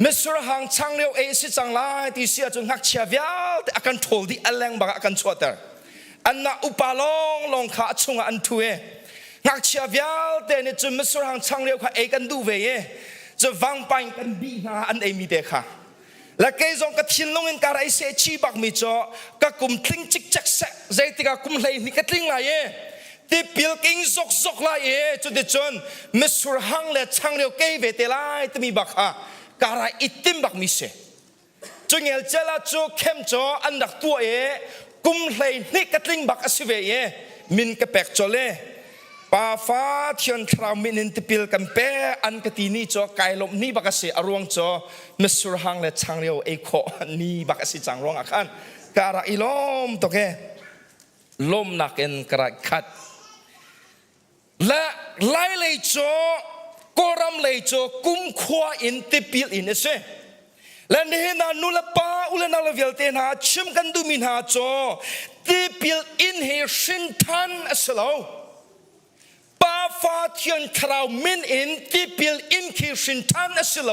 มิสุระหังช่างเรียวไอสิจังไล่ที่เสียจนนักเชียวิลแต่อาการโถลที่อันแรงบักอาการชัวเตอร์อันน่ะอุปาลงขาชงอันทัวนักเชียวิลแต่เนี่ยจนมิสุระหังช่างเรียวขาไอกันดูเวจะวางไปกันบีนาอันเอมีเด็กค่ะ และเกยจงกระทินลงอินการไอเซชีบักมิจ่อกะกุมทิ้งจิกจักเสะใจติกะกุมเลยนี่กะทิ้งไรที่เปียกิงซกไล่จุดเดชนมิสุรหังและช่างเรียวเกยเวเตไลที่มีบักฮะการาอิติมบักมิเสจุงเอลเจลาจูเข้มจ่ออันดักตัวกุมเลยนี่กะทิ้งบักอสิเวมินกะเปกจ่อเล่ป้าฟ้าเทียนคราวมินินติปิลกันเปอันกตีนี่จ่อไกลมนี่บักเสอรวงจ่อมิสุรหังและช่างเรียวโคนี่บักเสจังรวงอาคันการาอิลมตัวแกลมนักเอ็นกระขัดและไล่เลยจ่อกรำเลยจ่อกุมขวาอินติปิลอินเสและเนี่ยนานุลป้าอุลนาลเวลเตนาชิมกันดูมินหาจ่อติปิลอินเฮชินทันอสโลป้าฟ้าเทียนคราวมินอินติปิลอินคิชินทันอสโล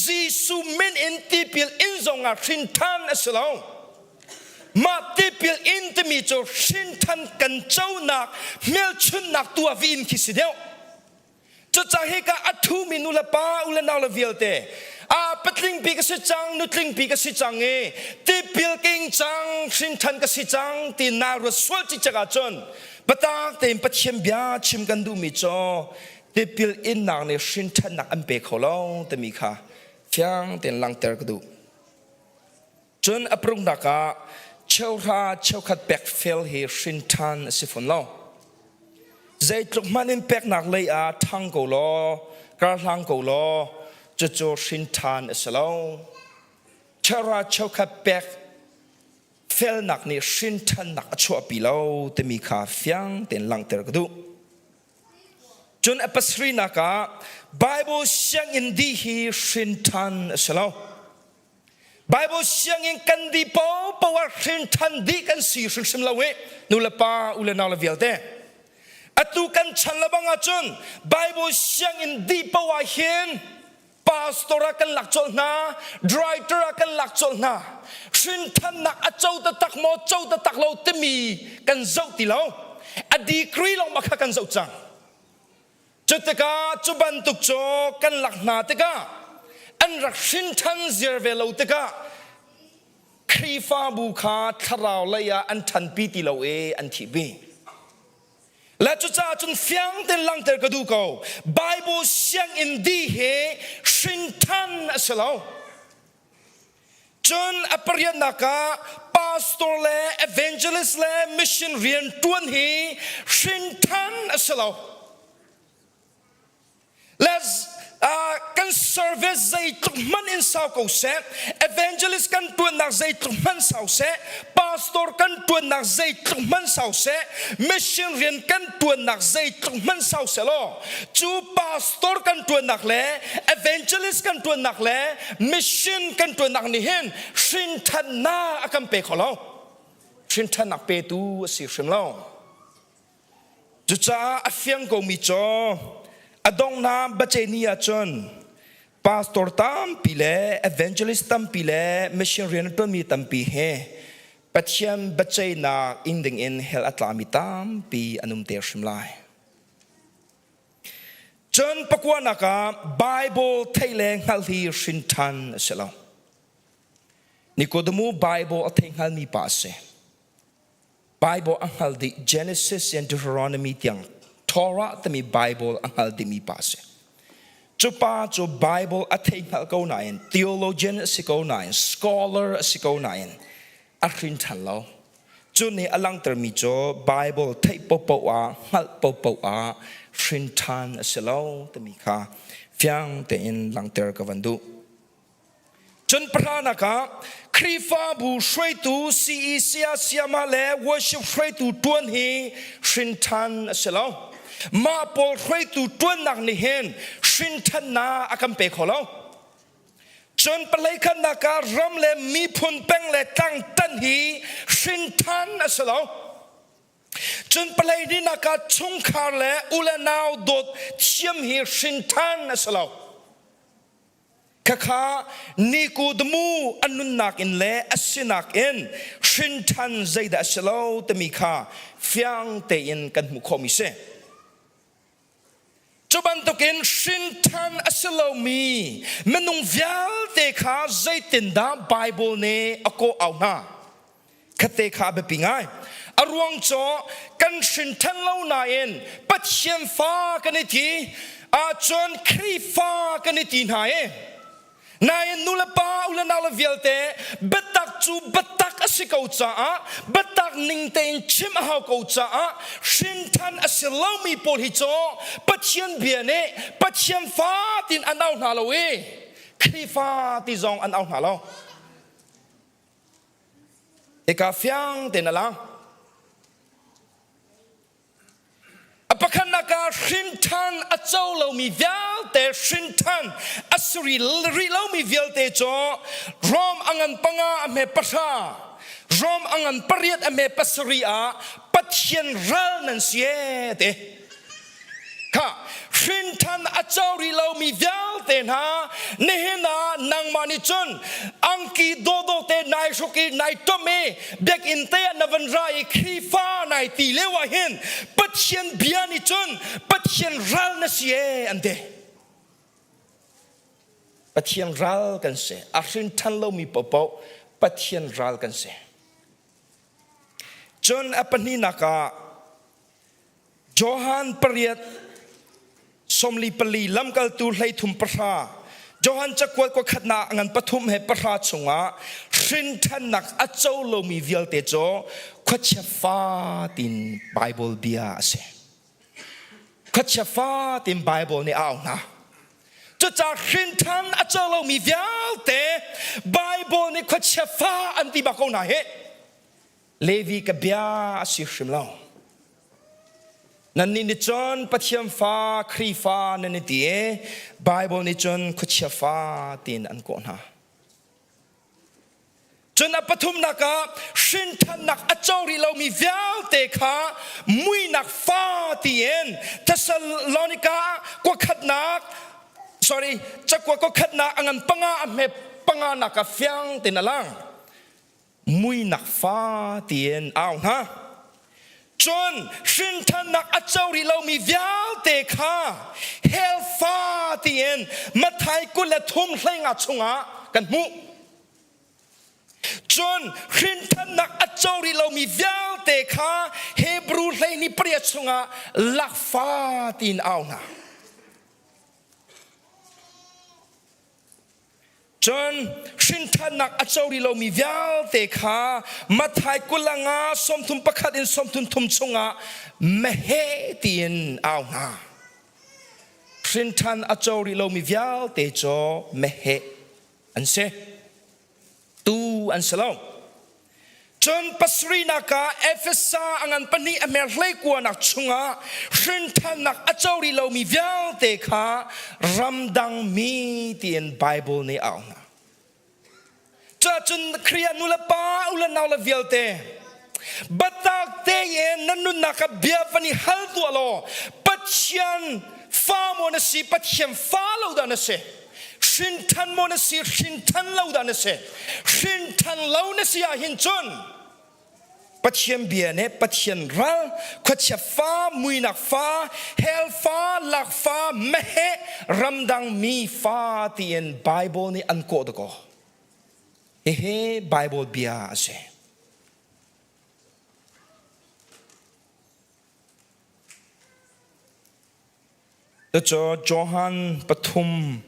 จีซูมินอินติปิลอินซงอาชินทันอสโลมาติปิลอินตมีจ่อชินทันกันเจ้านักเมลชุนนักตัววินคิสิเดียวจะจะให้กับอัฐูมินุลป้าอุลนาลเวลเตปัตลิงปีกสิจังนุตลิงปีกสิจังที่พิลกิงจังสินทันกสิจังที่นารสวลจิจักจนปะตากเต็มปัจเจียมบิอาชิมกันดูมิจ่อที่พิลอินนางเนี่ยสินทันนักอันเปกเขาลงแต่มีค่ะเพียงเต็นลังเตอร์กดูจนอปรุงดักเชาวราเชาวขัดเปกเฟลเฮสินทันสิฟุนลงใจตกมันอินเปกนักเลยทังกูลอกระลังกูลอจะโจชินทานเอสโลชาราชาวขับเปกเฟลนักนี่ชินทานนักชัวปีโลแต่มีขาเฟียงเต็นลังเตอร์กดูจนอปัสรีนักไบเบิลเสียงอินดีฮีชินทานเอสโลไบเบิลเสียงอินกันดีเป้าเพราะว่าชินทานดีกันสีชิมลาเวนุลป้าอุเลนาลเวลเตอตุกันฉันละบังอาจนไบเบิลเสียงอินดีเป้าว่าเห็นปาสตอร์กันหลักจลนาดรายเตอร์กันหลักจลนาชินทันนักเจ้าตะตักโมเจ้าตะตักเราเตมีกันเจ้าติเราอดีกรีลงมาขักันเจ้าจังจุดตะกาจุบันตุกโจกันหลักนาตะกาอันรักชินทันเซอร์เวลตะกาครีฟาบูคาทาราวเลยอันทันปีติเราอันทีบีและจุดจ้าจนเฟียงเต็นลังเตอร์กระดูกเอาไบเบิลเสียงอินดีเฮชินทันอสโลจนอปริยนักพาสตอร์และเอเวนเจลิสและมิชชันเรียนตวนเฮชินทันอสโลและกันเซอร์วิสใจตุมันอินสาวกูเซเอเวนเจลิสกันตัวนักใจตุมันสาวเซพาสตอร์กันตัวนักใจตุมันสาวเซมิชชันเรียนกันตัวนักใจตุมันสาวเซโลจูพาสตอร์กันตัวนักเล่เอเวนเจลิสกันตัวนักเล่มิชชันกันตัวนักนี่เห็นชินทันนาอากันเปขอเราชินทันนักเปตูสิชิมเราจุจ้าอเฟียงกูมิจ่ออดงน้ำบัจเจนีอาจนพาสตอร์ตั้มปีเล่เอเวนเจลิสตั้มปีเล่มิชชันเรียนตัวมีตั้มปีเฮปัจเจียมบัจเจนักอินดิงอินเฮลอัตลามิตั้มปีอนุมเตอร์ชิมไลจนปกวานักไบเบิลไทยแรงฮัลฮีชินทันเสลานิโคดมูไบเบิลไทยฮัลมีปัสเซไบเบิลอังฮัลดิ Genesis and Deuteronomy ที่ยังTorah แต่มี Bible อังฮัลดิมีปัสจุป้าจุ Bible อัฐิฮัลก็นาย Theologian สิก็นาย Scholar สิก็นายอัครินทันเราจุนี่อลังเตอร์มีจุ Bible ไทยปปวะฮัลปปวะชินทันสิเราแต่มีค่ะเฟียงแต่อินลังเตอร์กับวันดูจนพระนักครีฟาบูช่วยตูซีเซียเซียมาเลวอชิช่วยตูตวนฮีชินทันสิเรามาปอลช่วยตูตัวนักนี่เห็นชินทันนาอากัมเปขอเราจนปลายขันนักรำเลมีพลเป้งเลตั้งตันฮีชินทันอสโลจนปลายนี้นักชงคาเลอุลนาวดดเชียมฮีชินทันอสโลข้านิโคดมูอันนุนนักอินเลอสินักอินชินทันใจดอสโลแต่มีข้าเฟียงเตอินกันมุขมิเซจ Chuban token Shintan Asalomi Menung Vial Teka Zaitinda Bible ne Ako Auna Kateka Bepingai Arwang Cho Kan Shintan Lau Nain Patien Fa Kaniti Chon Kri Fa Kaniti Nae Nain Nulapa Ulanala Vielte Betak Chu Betak Asikau Cha Betak Ningtain Chimahau Kau Cha Shintan Asilomi Pol Hicho Patien Biane Patien Fa Tin Anau Nalawe Kri Fa Tizong Anau Nalaw Eka Fiang Tenalang Apakanaka Shintan Acholo mi Vialte Shintan Asuri Rilo mi Vialte Jo Rom Angan Panga Ame Pasha Rom Angan Pariat Ame Pasaria Patien Ral Nansiete Ka Shintan Achori Lo mi Vialte Na Nehena Nang Manichun Anki Dodo Te Nai Shoki Nai Tome Bek Inte Navanrai Krifa Nai Tilewa Hin Patien Biani Chun Patien Ral Nasie Ante Patien Ral Kanse Shintan Lo mi Popo Patien Ral Kanse Chun Apani Naka Johan Pariat Somli Pali Lamkal Tu Lay Tum Pasha Johan Chakwat Ko Khatna Angan Pathum He Pasha Chunga Shintan Nak Acholo mi Vialte Jo Kwachafa Tin Bible Bia Ase Kwachafa Tin Bible Ni Auna Chacha Shintan Acholo mi Vialte Bible Ni Kwachafa Anti Bakona He Levi Kabia Asishim Lao Nani ni John Pathiam Fa Kri Fa Nani Tie Bible ni John Kuchia Fa Tin An Kona John Apathum Naka Shintan Nak Achori Lo mi Vial Teka Mui Nak Fa Tien Thessalonica Kwa Khatnak Sorry Chakwa Kwa Khatnak Angan Panga Ame Panga Naka Fiang Tinalang Mui Nak Fa Tien Aw ha John Shintan Nak Achori Lo mi Vial Teka Hel Fa Tien Mathai Kula Thum Hlenga Chunga Kan Mu John Shintan Nak Achori Lo mi Vial Teka Hebrew Hleni Priya Chunga Lak Fa Tin Auna John Shintan Nak Achori Lo mi Vial Teka Mathai Kulanga Somthum Pakhat in Somthum Tum Chunga Mehe Tin Auna Shintan Achori Lo mi Vial Tejo Mehe Anse Tu Ansalong John Pasri Naka Efesa Angan Pani Amerlei Kwa Nak Chunga Shintan Nak Achori Lo mi Vial Teka Ramdang Mi Tien Bible Ni Auna Chun Kriya Nulapa Ula Naula Vielte Batak Te Yen Nanun Naka Bia Pani Haltu Alo Patyan Fa Monasi Patyan Fa Lauda Nase Shintan Monasi Shintan Lauda Nase Shintan Lau Nasi Ahin Chun Patyan Biane Patyan Ral Kwacha Fa Muinak Fa Hel Fa Lak Fa Mehe Ramdang Mi Fa Tien Bible Ni Anko Dako Ehe Bible Bia Ase Tacho Johan Pathum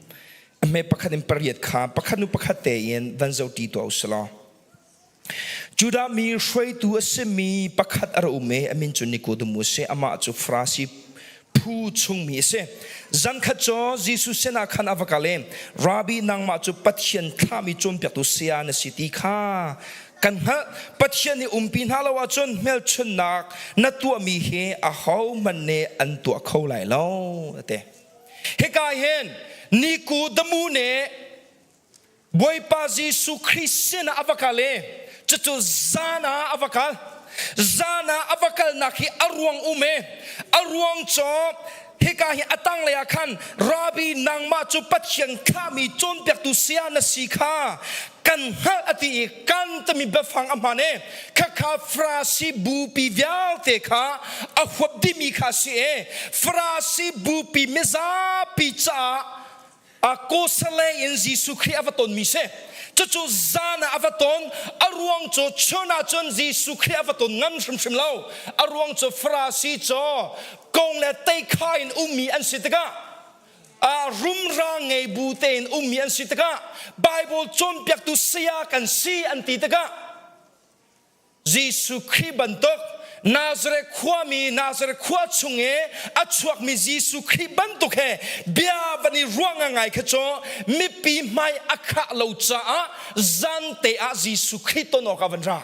Me Pakhatin Pariat Kha Pakhanu Pakhate Yen Vanzo Tito Ausala Juda mi Shway Tu Asemi Pakhat Arume Amin Chuniko Dumuse Ama Chu Frasi Pu Chung Mi Se Zan Khacho Jisu Sena Khan Avakale Rabbi Nang Ma Chu Pathian Khami Chum Pyatu Sia Na City Kha Kan ha Pathian ni Umpin Halawa Chun Mel Chun Nak Natua Mi He A How Manne Antua Khau Lai Lo Ate He Kai Hen Niku Damune Boy Pa Jisu Christina Avakale Chutu Zana Avakal zana avakal nakhi arwang ume arwang cho hikahi atang le akhan rabi nangma chu pathian khami chon pek tu sia na sikha kan hal ati kan tami befang amane kha frasi bu pi vyal te kha ahwab di mi kha si e frasi bu pi meza pi cha ako sale in Jesu Christ avaton mi se chu zana avaton arwang cho chona chon Jesu Christ avaton ngam shim lo arwang cho frasi cho kong le tai khain ummi an sitaka rum rang ngei bu ten ummi an sitaka Bible chon pyak tu sia kan si an ti taka Jesu Christ bantok Nazareth khwami Nazareth khwa chunge achuak mi Jesu Christ bantok he bia bani ruanga ngai khacho mi pi mai akha lo cha zan te a Jesu Christ to no ka vanra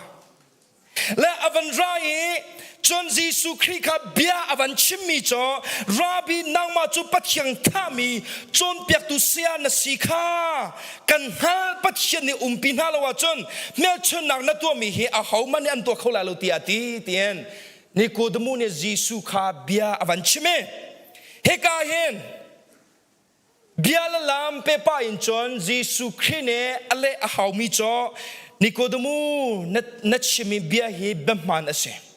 le avanra e chon Jesu Christ kha bia avan chimmi cho rabi nangma chu pathiang khami chon pyak tu sia na sikha kan hal pathian ni umpin halawa chon mel chon nak na to mi he a hau man an to khola lo ti ati tien ni ko demu ne Jesu kha bia avan chime he ka hen bia la lam pe pa in chon Jesu Christ ne ale a hau mi cho ni ko demu na chimi bia he bman ase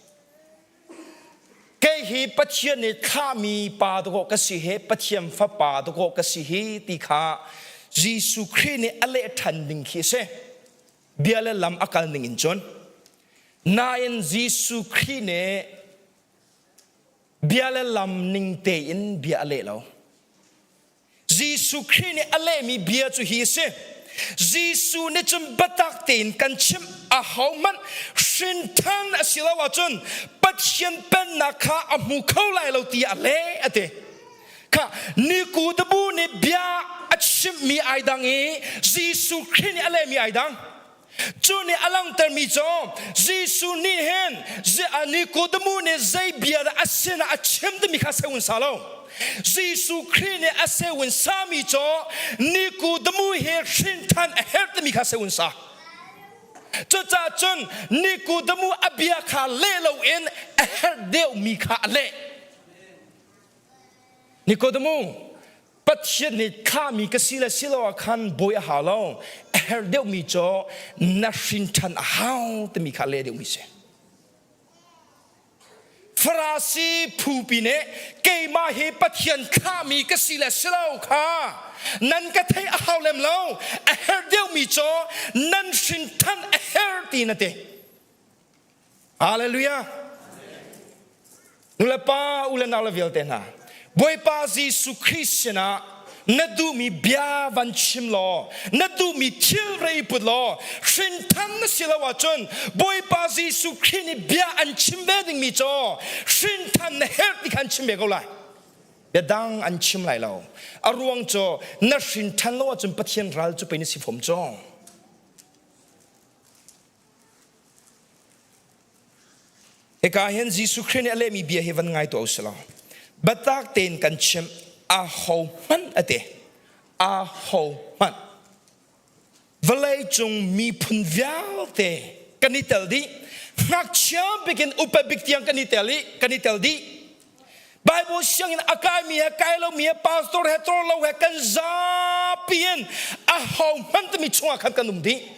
cái hi bắt chiên này khá mi ba đó cái gì hết bắt chiên pháp ba đó cái gì hết thì khá Giêsu Christ này alle thành đình khi se bia le làm akal đình in chon nain Giêsu Christ này bia le làm ning te in bia alle lo Giêsu Christ này alle mi bia chu hi se Giêsu ne chum batak ten kan chim a hauman shin than asilawa chun pathian pen na kha amu khau lai lo ti ale ate kha ni ku da bu ne bia achim mi aidang e Giêsu Christ ni ale mi aidang chu ne alang ter mi cho Giêsu ni hen ze ani ku da mu ne zai bia da asena achim da mi kha sawun salo Giêsu Christ ne asewun sami cho ni ku da mu he shin than a her da mi kha sawun sa cho cha chun ni ku da mu abia kha le lo in a her deu mi kha le ni ku da mu pathian ni kha mi ka sila sila khan boy ha lo a her deu mi cho na shin than a how da mi kha le deu mi se Farasi pupine kay mahi pathian kami kasila silaw ka nan ka thay ahaw lem lo aher deu mi cho nan shintan aher tinate Hallelujah nula pa ulan ala vialtena boy pa Jesu Christ na nadu mi bia van chim lo nadu mi til rei put lo shintan na sila wa chun boy pa Jesu Christ ni bia an chim beding mi cho shintan na her ti kan chim be go lai be dang an chim lai lo arwang cho na shintan lo chun pathian ral chu pe ni si phom cho eka hen Jesu Christ ni ale mi bia heaven ngai to osla batak ten kan chim a hau man ate a hau man valai chung mi phun vyal te kanitel di ngak chia begin upabik tiang kanitel di Bible siang in akai mi akai lo mi pastor hetro lo he kan zapien a hau man te mi chunga khan kanum di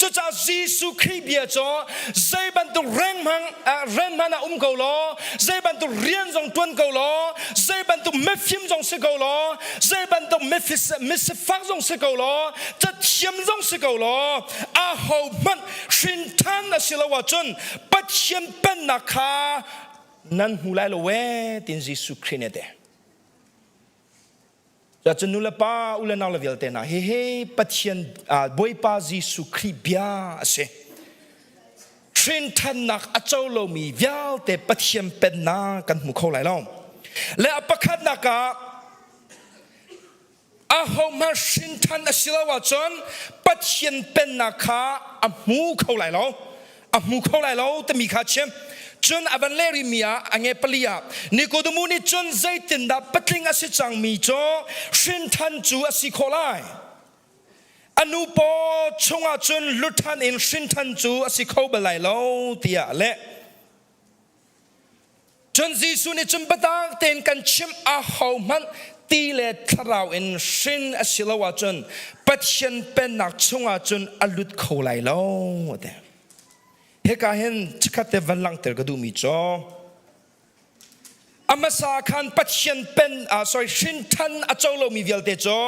cho cha Giêsu Christ bia cho zai ban tu ren man go lo zai ban tu rian jong tuan go lo zai ban tu me phim jong se go lo zai ban tu me fak jong se go lo cha thiam jong se go lo a ho man shin tan a sila wa chun pat hian pen na kha nan hulai lo we tin Giêsu Christ ne deจะจะนุลป้าอุลนาลเวลเตนะเฮ้ปัจเจียนบอยป้าจีสุคริบยาเสทรินทันนักอาเจ้าโลมีวิลเตปัจเจียนเป็นนากันมุขเขาไหลล่องและอภัคนักอาหอมาชินทันอสิลาวจนปัจเจียนเป็นนาคาอามุขเขาไหลล่องอามุขเขาไหลล่องแต่มีขาเชื่อมจนอบันเลริมียอังเอปลียนิโคดมูนิจนใจตินดาปัตลิงอสิจังมีจ่อชินทันจูอสิโคไล อนุปชงอาจุนลุทันอินสินทันจูอสิเข้าไปไหลโลเตียเละจนจีสุนิจุนปตากเต็นกันชิมอาหามันตีเลทราวอินสินอสิลาวจุนปัจจันเป็นนักชงอาจุนอลุดเข้าไหลโลเตเฮกาเห็นชักเตวันลังเตอร์ก็ดูมีจ่ออามาสาขันปัจจันเป็นสินทันอาเจ้าเรามีเวลเตจ่อ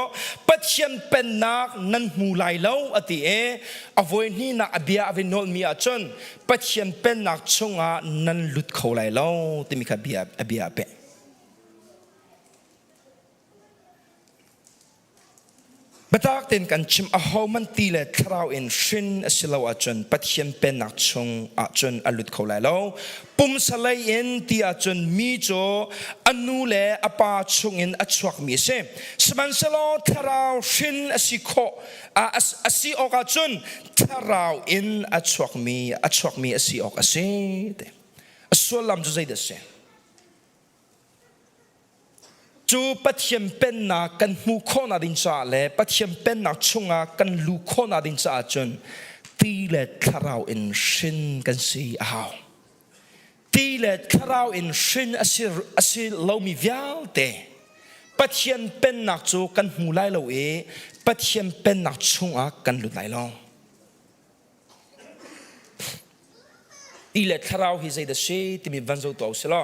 ปัจจันเป็นนักนั้นมูไหลโลอติเออวัยนี้นักอเบียอวินโนมีอาจนปัจจันเป็นนักชงอานั้นลุดเข้าไหลโลติมีขับเบียอเบียเปบัดเต็นกันชิมอาหามันตีเลทราวอินสินอสิลาวจนปัจจันเป็นนักชงอาจนอลุดเข้าไหลโลปุ่มสลายอินที่อาจนมีจ่ออนุเลอปาชงอินอชวักมีเสสมันสลอทราวสินอสิโคอสิออกอาจนทราวอินอชวักมีอสิออกอาเสเตอส่วนลำจุใจเดเสจูปัจจัยเป็นนักกันมุขนาดินจ่าเล่ปัจจัยเป็นนักชงอากันลูกนาดินจ่าจนตีเลทราวอินสินกันสีอ้าวตีเลทราวอินสินอสิเรามีวิลเตปัจจัยเป็นนักจูกันหูไล่เราปัจจัยเป็นนักชงอากันลุไล่ลองตีเลทราวฮิใจเดชที่มีวันโจตัวสิล่ะ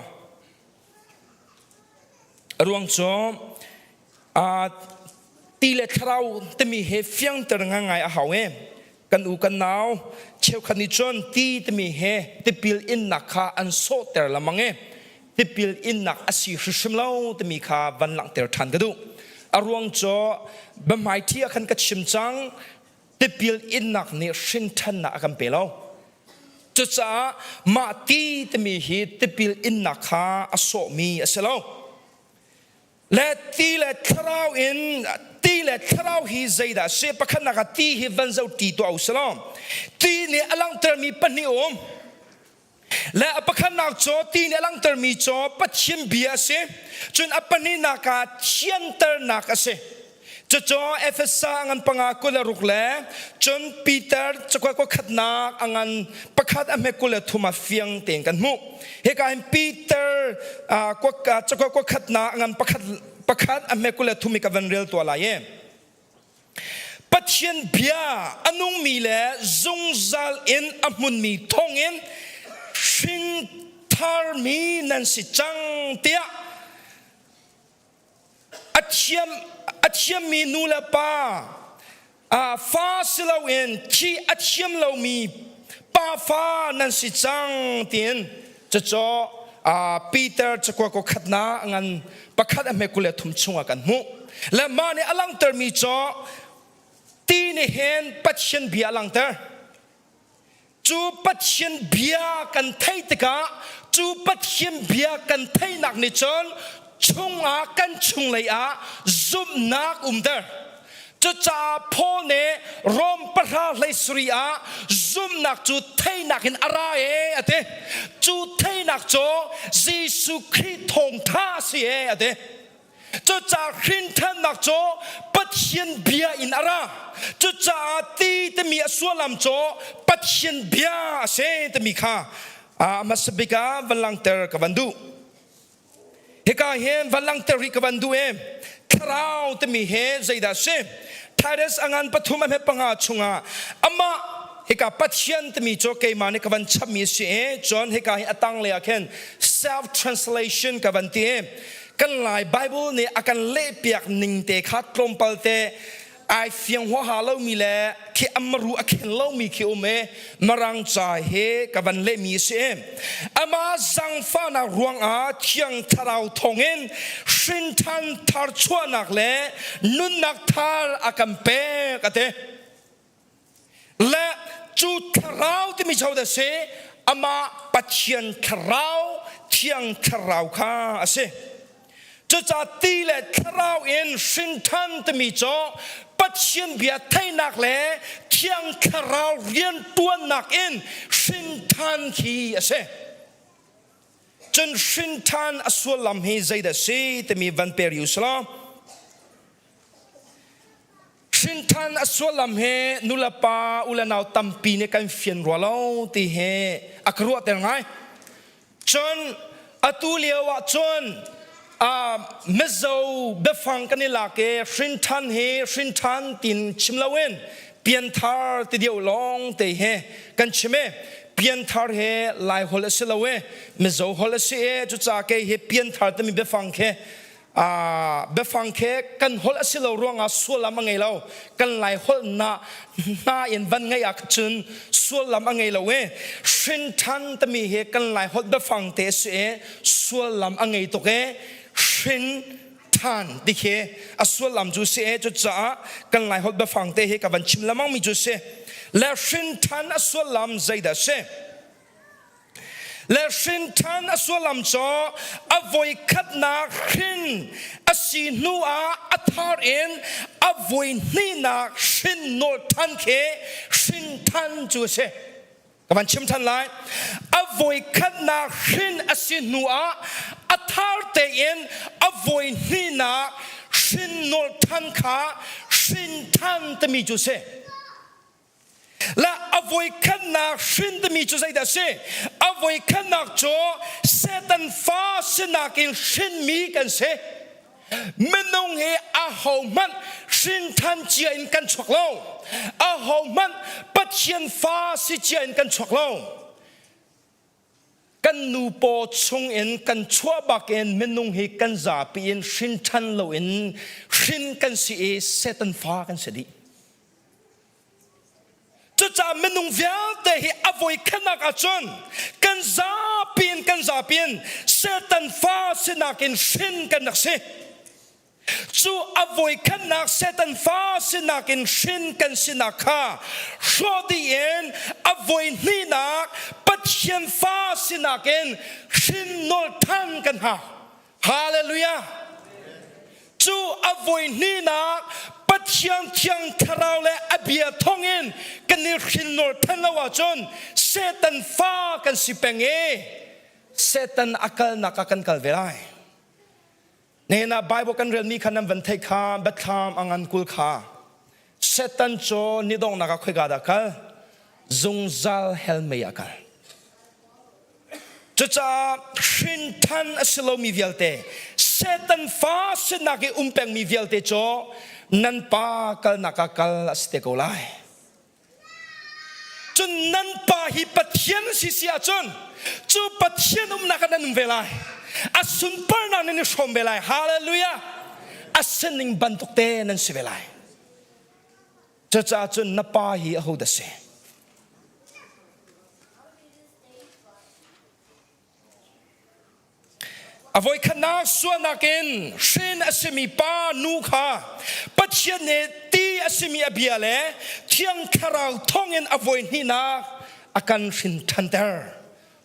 รวงจอตีเลทราวแต่มีเฮฟียงตระงง่ายอาหาวกันอูกันนาวเชี่ยวขันนิจนตีแต่มีเฮติปิลอินนักขาอันโซเตอร์ละมังติปิลอินนักอาศิริชมเล่าแต่มีขาวันหลังเตอร์ทันกระดูรวงจอบะหมายที่อาคันกัดชิมจังติปิลอินนักเนี่ยสินทันนักกันเปล่าจุดจ้ามาตีแต่มีเฮติปิลอินนักขาอโศมีอเสลาและตีเลทราวอินตีเลทราวฮีใจดาเสปะขันนักตีฮีวันเจ้าตีตัวอัลสลามตีเนี่ยอลังเตอร์มีปนิอมและปะขันนักโจตีเนี่ยอลังเตอร์มีโจปัจฉิมเบียเสจนอปนินักเชียนเตอร์นักเสจะโจเอฟเอสางันปังอากุลรุกเล่จนปีเตอร์จะกว่าก็ขัดนักงันประคัดอเมกุลทุมาเฟียงเตียงกันมุเฮกาเห็นปีเตอร์ก็จะกว่าก็ขัดนักงันประคัดอเมกุลทุมิกาวันเรียลตัวลายปัจจัยเบียอนุมีเล่จงจัลอินอมุนมีทงอินชินทาร์มีนันสิจังเตียอัจฉริยมีนูเลปาฟ้าสิลาวินที่อัจฉริยเรามีป้าฟ้านันสิจังเตียนจะจ่อปีเตอร์จะกว่าก็ขัดนางันประคัดอเมกุเลทุมชงกันมุและมาในอลังเตอร์มีจ่อตีในเห็นปัจจัยเบียอลังเตอร์จูปัจจัยเบียกันไทยตะกะจูปัจจัยเบียกันไทยหนักในจนชงอากันชงเลยซุมนักเตอร์จะจ่าพ่อเนรอมประหารเลยสุริยาซุมนักจูไทยนักเห็นอะไรอะเตจูไทยนักโจเยซูคริสต์ทงท่าเสียอะเตจะจ่าครินทันนักโจปัจจัยเบียอินอะไรจะจ่าตีแต่มีส่วนลำโจปัจจัยเบียเสแต่มีข้ามาสบิกาวันลังเตอร์กับวันดูเฮกาเฮมวันลังเตอร์กับวันดูคราวแต่มีเฮใจดาเซทาร์เดสอังานปฐุมเมปังอาชงอาอามาเฮกาปัจจัยแต่มีโจเกมาในกับวันชับมีเสจอนเฮกาเฮอตังเลยอาเคน self translation กับวันที่กันหลายไบเบิลเนี่ยอาการเล่เปียกหนึ่งเตะคัดตรงปัลเตไอเฟียงหัวหาเล่ามีแลเคอมรูอาเคนเล่ามีเคอเมมารังจ่ายเฮกับวันเล่มีเสอามาจังฟ้านักรวงอาเชียงทาราวทงเงินสินทันทาร์ชวนักเล่นุนนักทาร์อากันเปกันเตและจุดทาราวที่มีชาวเดเสอามาปัจเจียนทาราวเชียงทาราวข้าเสจะจัดตีเลทราวอินสินทันตมีจ่อปัจจัยเบียไทยนักเล่เที่ยงคราวเรียนตัวนักอินสินทันขีเสจนสินทันอสวลลำให้ใจเดสีแต่มีวันเปรียวสลาม ชินทันอสวลำเฮนุลปาอุลนาวตัมปีในการเฟียนรัวเล่าตีเฮอักรัวแต่ไงจนอตุเลียวจนเมโซเบฟังกันนี่ละเกชินทันเฮชินทันตินชิมลาเวนเปลี่ยนทาร์ติเดียวลองตีเฮกันชิมเปลี่ยนทาร์เฮลายฮอลสิลาเวเมโซฮอลสิเอจุดจากเฮเปลี่ยนทาร์แต่มีเบฟังเฮเบฟังเคกันฮอลสิเราร่วงส่วนลำมังไงเรากันไหลฮอลน่าอินวันไงอักจุนส่วนลำมังไงเราชินทันแต่มีเหกันไหลฮอลเบฟังเตสส่วนลำมังไงตัวชินทันดิเคส่วนลำจูเสจุดจ้ากันไหลฮอลเบฟังเตเหกับวันชิมลำมังมีจูเสและชินทันส่วนลำใจเดเสและชินทันส่วนลำจออวัยขัดนักชินสินัวอัฐารินอวัยนี่นักชินโนทันเคชินทันจูเสกับมันชิมทันไลอวัยขัดนักชินสินัวอัฐาเตอินอวัยนี่นักชินโนทันขาชินทันตมีจูเสและอวัยขันนักชินตมีจุดใจเดชอวัยขันนักโจเซตันฟ้าสนักอินชินมีกันเสมันนงเฮอาหอมันชินทันเจียนกันฉกเล่าอาหอมันปัจเจียนฟ้าสิเจียนกันฉกเล่ากันนูโปชงเอ็นกันชัวบักเอ็นมันนงเฮกันจ่าปีเอ็นชินทันโลเอ็นชินกันสิเอเซตันฟ้ากันเสดีจะจำเมนุงเวียนแต่ที่อวัยขันนักอาจารย์กันซาเปียนเซตันฟ้าสนักอินชินกันนักเสจูอวัยขันนักเซตันฟ้าสนักอินชินกันสนักข้าชอดีเอ็นอวัยนี่นักปัจเจียนฟ้าสนักอินชินโนทันกันฮะฮาเลลูยาจูอวัยนี่นักปัจจัยที่ยังคราวและอภิยทองเงินกันนิรินโนทันละว่าจนเซตันฟ้ากันสิเปงเซตันอักลนักกันกัลเวลัยเนี่ยนะไบเบิลกันเรียนมีขนมวันเทคาบัตรามอังกุลขาเซตันโจนิดงนักคุยกันดักลจงจัลเฮลเมียกันจะจะชินทันอสโลมีเวลเตเซตันฟ้าสนักเปงมีเวลเตโจนันปากลนักกลสเตโกไลจนนันปาฮิปัทยันสิเสียจนจูปัทยันนักนันเวลาอาสุนปานันนิชมเวลาฮาเลลูยาอาสนิงบันทุกเตนันสิเวลาจะจะจนนับปาฮิอหูดเสอวัยขันนักส่วนนักอินชินอสมีปานูขาปัจเจเนตีอสมีอภิยาเลเที่ยงคราวท่องเงินอวัยนี่นักอาการชินทันเตอร์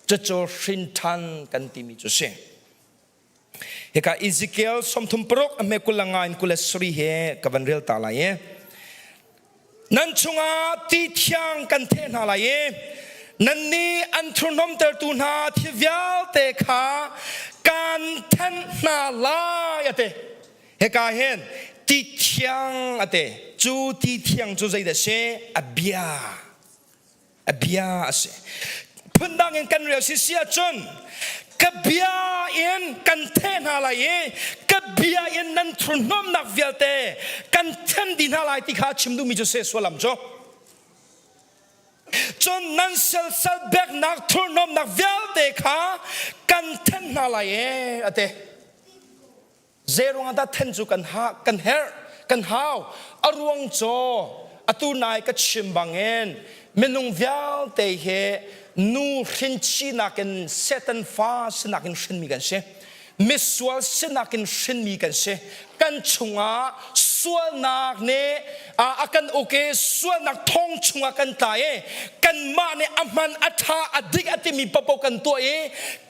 จะโจชินทันกันที่มีจุดเสียเฮกาอิซิเคียลสมทุมปรกอเมกุลังงานกุเลสรีเฮกับวันเรียลตาลายนั่นชงอาที่เที่ยงกันเทนอะไรนั่นนี่อันทรนมเตอร์ตูนาที่วิลเตขาการเทนนาลายเตเฮกาเฮนที่เที่ยงเตจูที่เที่ยงจูใจเดเชอบิยาเสพันดังเงินกันเรียลสิเสียจนกับบิยาเอ็นกันเทนอะไรกับบิยาเอ็นนั้นทรนมนักวิลเตกันเทนดินอะไรที่ข้าชิมดูมีจูเสสวลัมโจจนนั้นเซลเบกนักทุนนมนักเวลเตขากันเทนอะไรเตเจรุงอันดับเทนจูกันฮากันเฮร์กันฮาวอรวงโจอตูนายก็ชิมบังเงินเมนุงเวลเตเฮนูชินชีนักเนเซตันฟ้าสนักเนชินมีกันเชมิสวลสนักเนชินมีกันเชกันชงอาส่วนนักเนอากันโอเคส่วนนักท่องชงอากันตายกันมาเนอามันอัฐาอดิกอติมีปปกันตัว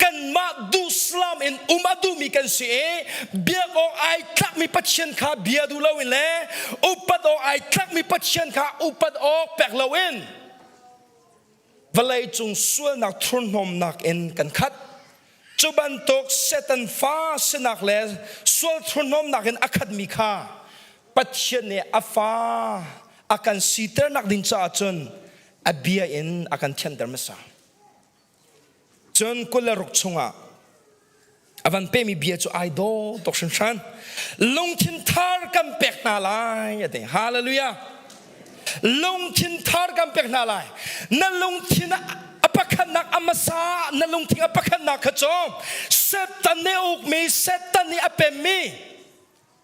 กันมาดูสลามเอ็นมาดูมีกันเสียเบียกอไอทักมีปัจจัยข้าเบียดูเลวินเล่อุปัดอไอทักมีปัจจัยข้าอุปัดอแปกเลวินเวลาจงส่วนนักทุนนมนักเอ็นกันคัดจุบันตกเซตันฟ้าสนักเลส่วนทุนนมนักเอ็นอคัดมีค่า pathian ne afa akan siter nak din cha chun abia in akan thian dermasa chun kularuk chunga avan pe mi bia chu aido tokshan shan lung thin thar kam pek na lai ate hallelujah lung thin thar kam pek na lai na lung thin apakhan nak amasa na lung thin apakhan nak khachom setan ne uk me setan ni apem me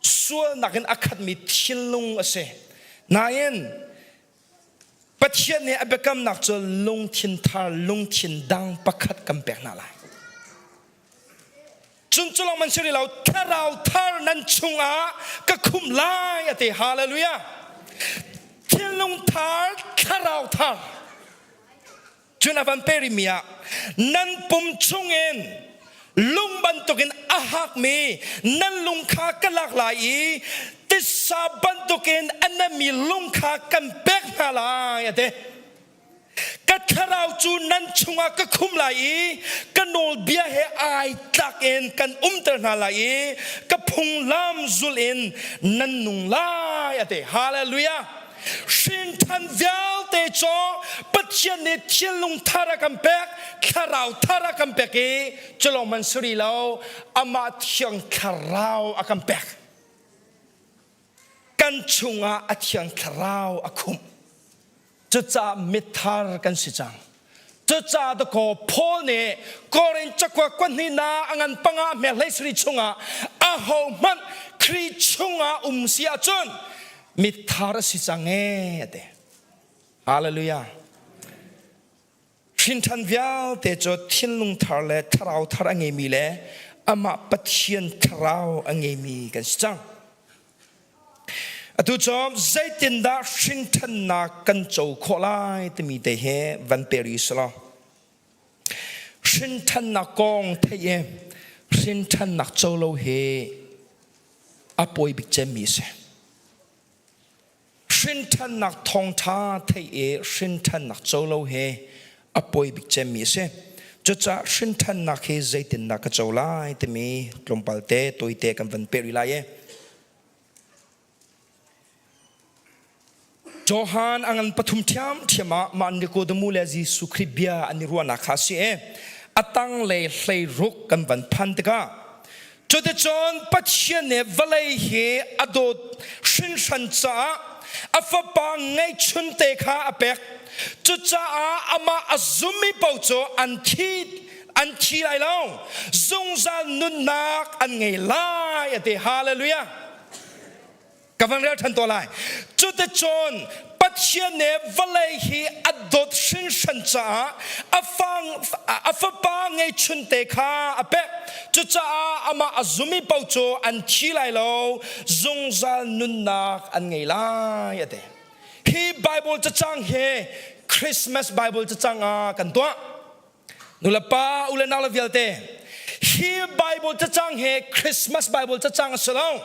sual nakin akhat mi thin lung ase nayen pathian ne abekam nak chu lung thin thar lung thin dang pakhat kam pek na lai chun chulong man siri lau tharau thar nan chunga ka khum lai ate hallelujah thin lung thar tharau thar chun avan perimia nan pum chungen lung ban tokin ahak me nan lung kha kalak lai tisa ban tokin anami lung kha kan pek na lai ate katharau chu nan chunga ka khum lai kanol bia he ai tak en kan umter na lai ka phung lam zul in nan nung lai ate hallelujah shin than vial te cho pathian ne thian lung thara kam pek kharau thara kam pek e chalo man suri lo ama thiang kharau akam pek kan chunga athiang kharau akhum cha mithar kan sichang cha the ko phol ne korin chakwa kwan ni na angan panga me hlei sri chunga a ho man khri chunga sia chun mithar sichang e ate hallelujah shin than vial te cho thin lung thar le tharau thar ange mi le ama pathian tharau ange mi kan sichang atu chom zaitin da shin than na kan chou kholai te mi te he van peri sala shin than na kong the ye shin than na chou lo he apoi bik chem mi se shin than na thong tha the ye shin than na chou lo he apoi bik chem mi se cha shin than na he zaitin na ka chou lai te mi tlompal te toi te kan van peri lai ye Johan angan pathum thiam thiama man ko demu le ji sukhribia aniruana khasi e atang le hlei ruk kan van phandga chote chon pathian ne valai he adot shin shan cha afa pa ngai chun te kha apek chucha ama azumi paucho anthi lai long zungza nun nak an ngai lai ate hallelujah kavan ra than to lai chute chon pathian ne valai hi adot shin shan cha afapa ngai chun te kha ape chucha ama azumi paucho an thi lai lo zungzal nun nak an ngai lai ate hi bible cha chang he Christmas bible cha chang a kan to nulapa ulana la vialte hi bible cha chang he Christmas bible cha chang salong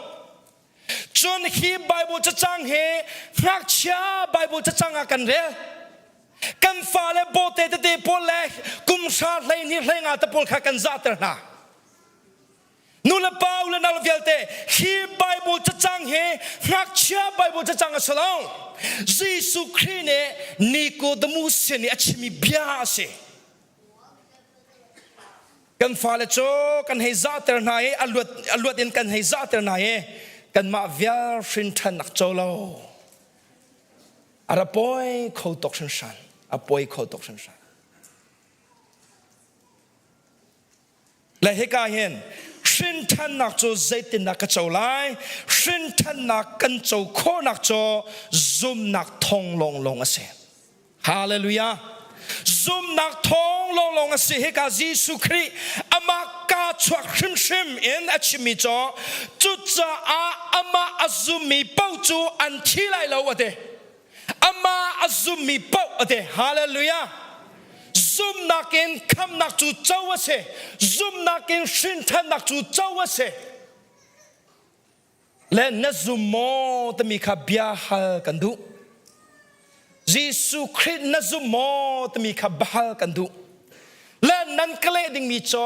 chun hi bible cha chang he ngak cha bible cha chang kan re kan fa le bote te pol le kum sha le ni le nga ta pol kha kan za ter na nula paul na la vialte hi bible cha chang he ngak cha bible cha chang salong Jesus Christ ni ko de mu se ni achimi bia se kan fa le cho kan he za ter na e aluat in kan he za ter na e kan ma vial shin than nak cholo arapoi kho tok shan apoi kho tok shan la he ka hen shin than nak cho zaitin nak cholai shin than nak kan cho kho nak cho zum nak thong long ase hallelujah zum nak thong long ase he ka Jesus Christ ama ka chwak shim in achimi cho chucha ama azumi pau chu an thi lai lo ate ama azumi pau ate hallelujah zum nakin kham nak chu chau ase zum nakin shin than nak chu chau ase le na zum mo te mi kha bia hal kan du Jesus Christ na zum mo te mi kha bahal kan du le nan kale ding mi cho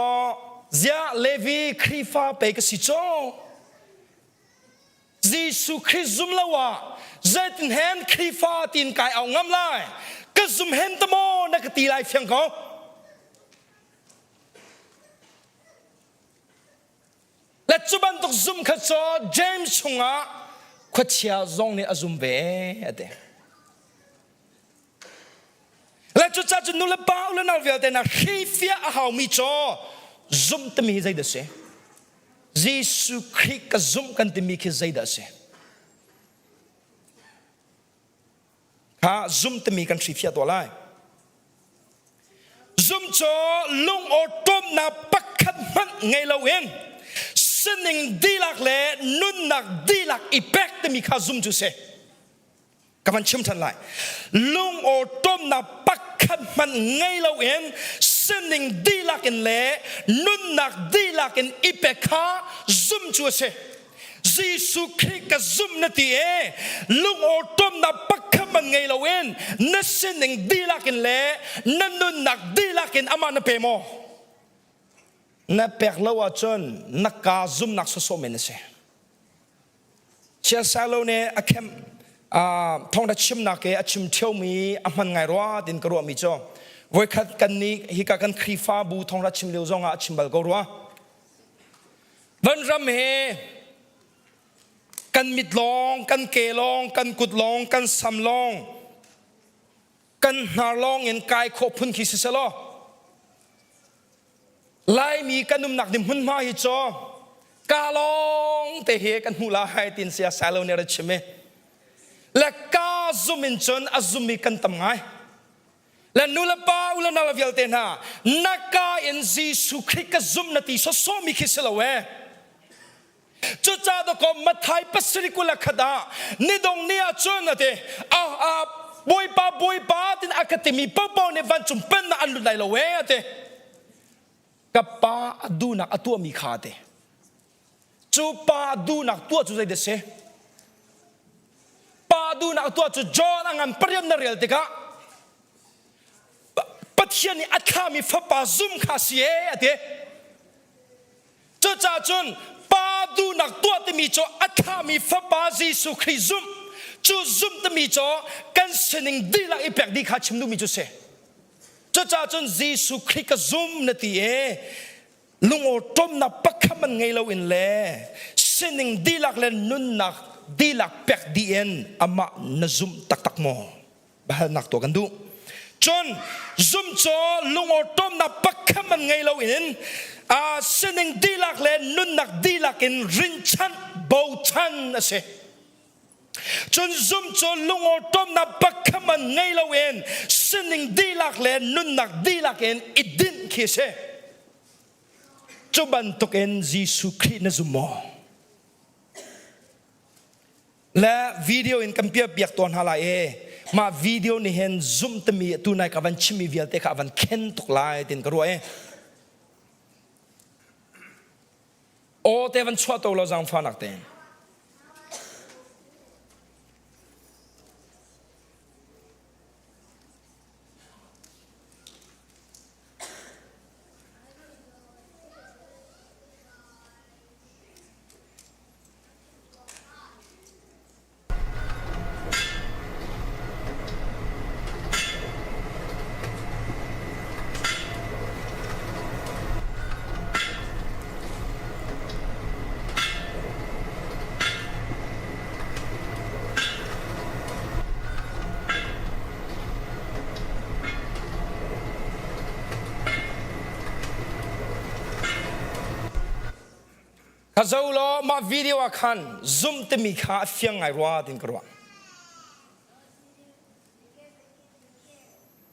เสียเลวีครีฟ้าไปก็สิโจ Giêsu Christ zoom lawa zaitin hen khifa tin kai au ngam lai ka zoom hen tamo na ka ti lai phiang ko la chuban tok zoom kha cho James chunga khwachia zong ni azum be ate la chu cha chu nula pa ula na vel te na khifia a hau mi cho zoom te mi zai da se Giêsu Christ ka zoom kan te mi khi zai da se ha zoom te mi kan khifia to lai zoom cho lung o tom na pakhat man ngai lo en sinning dilak le nun nak dilak impact te mi kha zoom chu se kaman chim than lai lung o tom na pakhat man ngai lo en sinning dilak in le nun nak dilak in impact kha zoom chu se Giêsu Christ ka zoom na ti e lung o tom na pakhat man ngai lo en na sinning dilak in le na nun nak dilak in ama na pe mo na pek lawa chon na ka zoom nak so men se chia salo ne akem thong da chim na ke achim theu mi aman ngai ro din kro mi cho voi khat kan ni hi ka kan khifa bu thong da chim leu zonga achim bal go ro van ram he kan mit long kan ke long kan kut long kan sam long kan har long en kai kho phun ki se lo lai mi kanum nak dim hun ma hi cho ka long te he kan hula hai tin sia salo ne ra chime la ka zoom in chon azum mi kan tam ngai la nula pa ula na la vial te na naka in Giêsu Christ ka zoom na ti so mi khiselo we chu cha do ko mathai pasri kula khada ni dong ni a chon na te boy pa tin akatemi pa ne van chum pen na an lu dai lo we ate kapa adu nak atua mi khate chu pa adu nak tua chu zai de se pa adu nak tua chu John angan priam na real tika pathian ni atha mi fa pa zoom kha sie ate chu cha chun pa adu nak tua te mi cho atha mi fa pa Giêsu Christ zoom chu zoom te mi cho kan sining dila impact di kha chimnu mi chu se cha chun Giêsu Christ ka zoom na ti e lung o tom na pakhaman ngai lo in le sinning dilak le nun nak dilak pek di en ama na zoom tak mo bahal nak to kan du chon zoom cho lung o tom na pakhaman ngai lo in sinning dilak le nun nak dilak in rin chan bo chan ase chun zoom cho lung o tom na pakhaman ngai lo en sinning dilak le nun nak dilak en idin khise chuban tok en Giêsu Christ na zoom mo la video in kampia biak ton hala e ma video ni hen zoom te mi tu nai ka van chimi vial te ka van ken tok lai tin ka ro e o te van chwa to lo jang fa nak te Kazaulo ma video akan zoom te mi kha fiang ngai ro din kro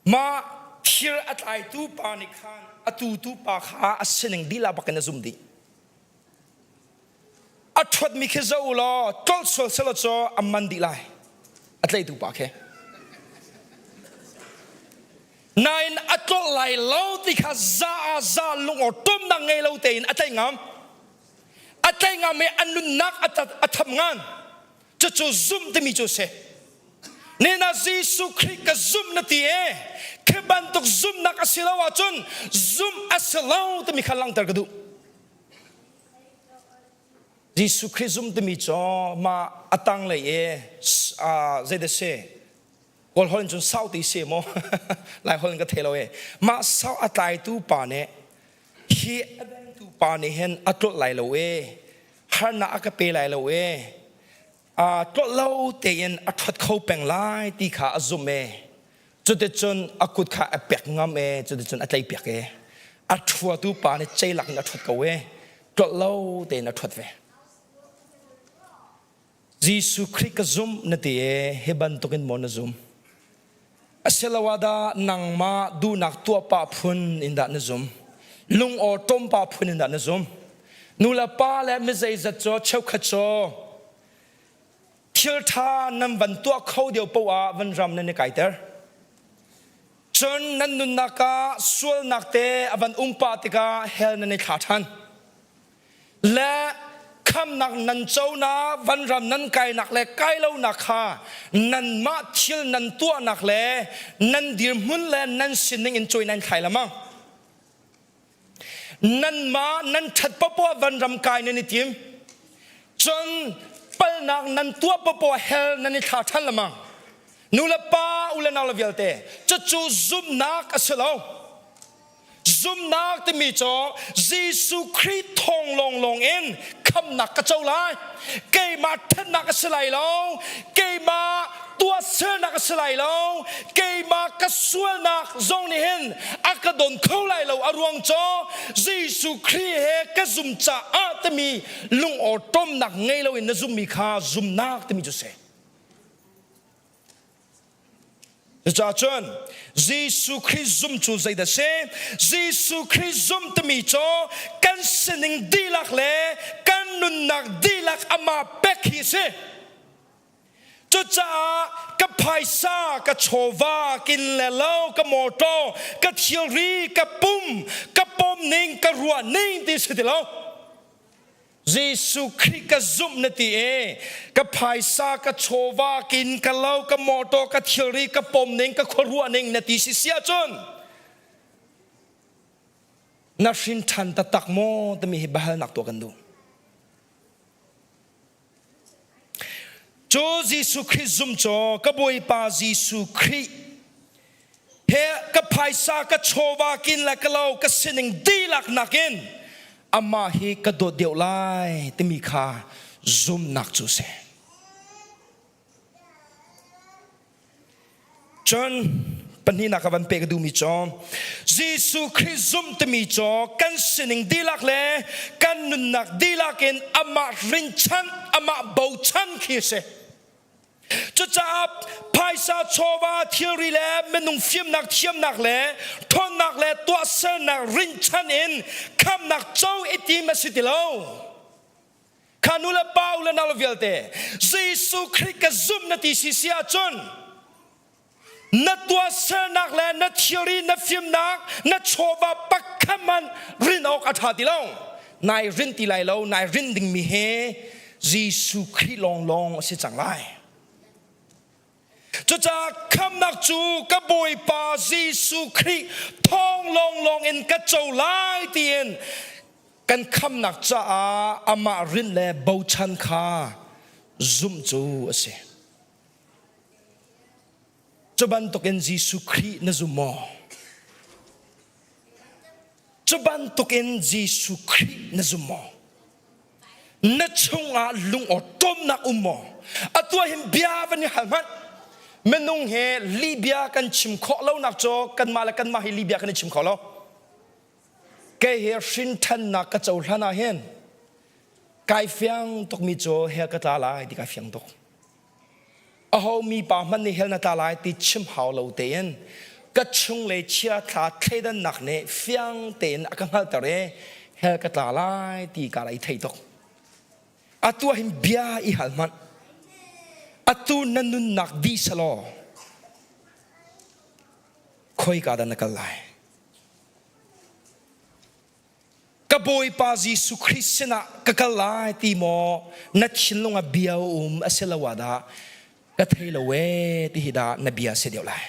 ma thir at ai tu pa ni khan atu tu pa kha asening dila ba kana zoom di athot mi khazaulo tol sol selo cho amman di lai atlai tu pa khe nine atol lai lo ti kha za lung o tom na ngai lo te in atlai ngam atlay nga me anun nak atam ngan chu zoom te mi chu se ne na Giêsu Christ ka zoom na ti e ke bantuk zoom nak asilaw chun zoom asilaw te mi khalang tar gadu Jesus Christum te mi cho ma atang le ye zai de se gol holin chun sau ti se mo lai holin ka thelo e ma sau atai tu pa ne hi adang tu pa ne hen atlot lai lo e har na aka pe lai lo e tlot lo te yen athot khau peng lai ti kha azum e chu te chun akut kha apek ngam e chu te chun atlai pek e athua tu pa ne chei lak na thot ko e tlot lo te na thot ve Jesus Christ ka zoom na te heban tokin mo na zoom aselawada nangma du nak tua pa phun in da na zoom lung or tom pa phun in da na zoom nula pa le me zai za cho chau kha cho thil tha nam ban tua khau deu po a van ram na ne kai ter chon nan nun naka sul nak te avan pa te ka hel na ne kha than le kham nak nan chau na van ram nan kai nak le kai lo nak kha nan ma thil nan tua nak le nan dir mun le nan sinning in choi nan khai lama nan ma nan that pa po van ram kai ne ni tim chon pal nak nan tua pa po hel nan ni kha than lama nula pa ula na la vialte chu zum nak asalo zum nak te mi cho Jesus Christ thong long in kham nak ka chau lai ke ma that nak ka slai lo ke ma tua sơ nak ka slai lo ke ma ka sual nak zong ni hen akadon khau lai lo arwang cho Jesus Christ he ka zum cha a te mi lung or tom nak ngei lo in na zum mi kha zum nak te mi cho se cha chon Jesus Christ zum chu zai da se Jesus Christ zum te mi cho kan sining dilak le kan nun nak dilak ama pek hi se cho cha ka phaisa ka chova kin le lo ka moto ka theory ka pum ka pom ning ka ruwa ning ti se ti lo Jesus Christ ka zum na ti e ka phaisa ka chova kin ka lo ka moto ka theory ka pom ning ka khorua ning na ti si sia chon na shin than ta tak mo ta mi bahal nak to kan du cho Jesus Christ zum cho ka boi pa Jesus Christ he ka phaisa ka chova kin la ka lo ka sining dilak nakin ama hi ka do deu lai te mi kha zum nak chu se chon pani na ka ban pe ka du mi cho Jesus Christ zum te mi cho kan sining dilak le kan nun nak dilakin ama rin chan ama bau chan khi se cho cha phaisa chova theory le menung phim nak thiam nak le thon nak le tua ser nak rin chan in kham nak chau eti masitilo kanula paula na lovialte Jesus Christ ka zum na ti sia chon na tua ser nak le na theory na phim nak na chova pakhaman rin ok athatilo nai rin ti lai lo nai rin ding mi he Jesus Christ long si chang lai cho cha kham nak chu ka boi pa Jesus Christ thong long in ka chau lai tien kan kham nak cha ama rin le bau chan kha zum chu ase cho ban to ken Jesus Christ na zum mo cho ban to ken Jesus Christ na zum mo na chunga lung o tom na ummo atwa him bia van ni halman menung he Libya kan chim kho lo nak cho kan ma hi Libya kan chim kho lo ke he shin than na ka chau hlana hen kai fyang tok mi cho he ka ta lai di ka fyang tok a ho mi pa man ni hel na ta lai ti chim hao lo te en ka chung le chia tha the dan nak ne fyang ten akang hal ta re he ka ta lai ti ka lai thei tok atua him bia I halman atu nanun nak di salo khoi ka da nakalai ka boi pa Jesus Christ na kakalai ti mo na chinlonga biao aselawada ka theilawe ti hida na bia se deu lai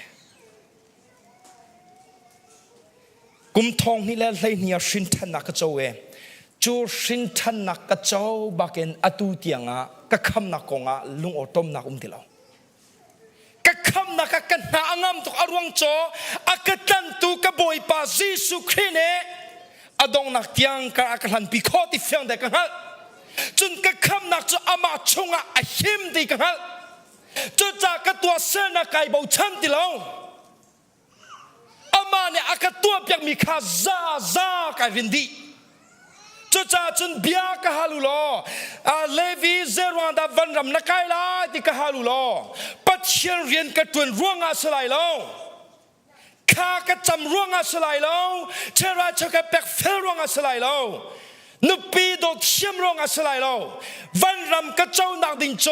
kum thong ni la hlai nia shin than na ka chowe จูสินทันนักกระเจ้าบักเอ็นอตูเตียงะกะคำนักกงะลุงอตมนักติลาวกะคำนักกันหาองามตุกอรวงโจอากตันตุกบอยปาจิสุครีเนอดงนักเตียงกะอักลันปิโคติเฟียงเดกันฮะจนกะคำนักจะอามาชงะอหิมดีกันฮะจนจากกตัวเสนาไก่เบาชันติลาวอามาเนี่ยอากตัวเปียกมีคาซาไก่วินดีจุดจ้าจนเบียกะฮาลุโลเลวีเซรวันดาวันรำนักไก่ลาติกะฮาลุโลปัจเจียนเรียนกระตุ้นร่วงอาสลายโลข้ากระจำร่วงอาสลายโลเชราชกะเปกเฟลร่วงอาสลายโลนุปีโดดเชี่ยมร่วงอาสลายโลวันรำกระเจ้านักดินโจ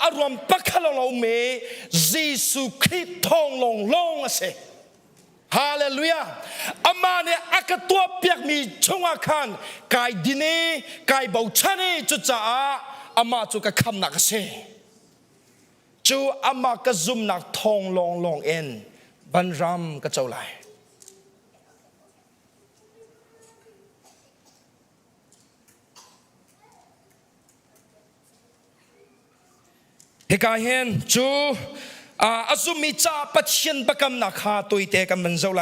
อารมณ์ปักขลงเราเมยิสุคริสต์ทองลงอาเซฮาเลลูยาอามาเนี่ยอากตัวเปียกมีชงอาคารกายดินีกายเบาชานีจุดจ้าอามาจุกะคำนักเสจูอามากระซุมนักทองลงเอ็นบันรำกระเจ้าไหลเฮกาเฮนจูอาซุมิจ่าปัจเจียนบักกำนักหาตัวเตกันมันเจ้าไหล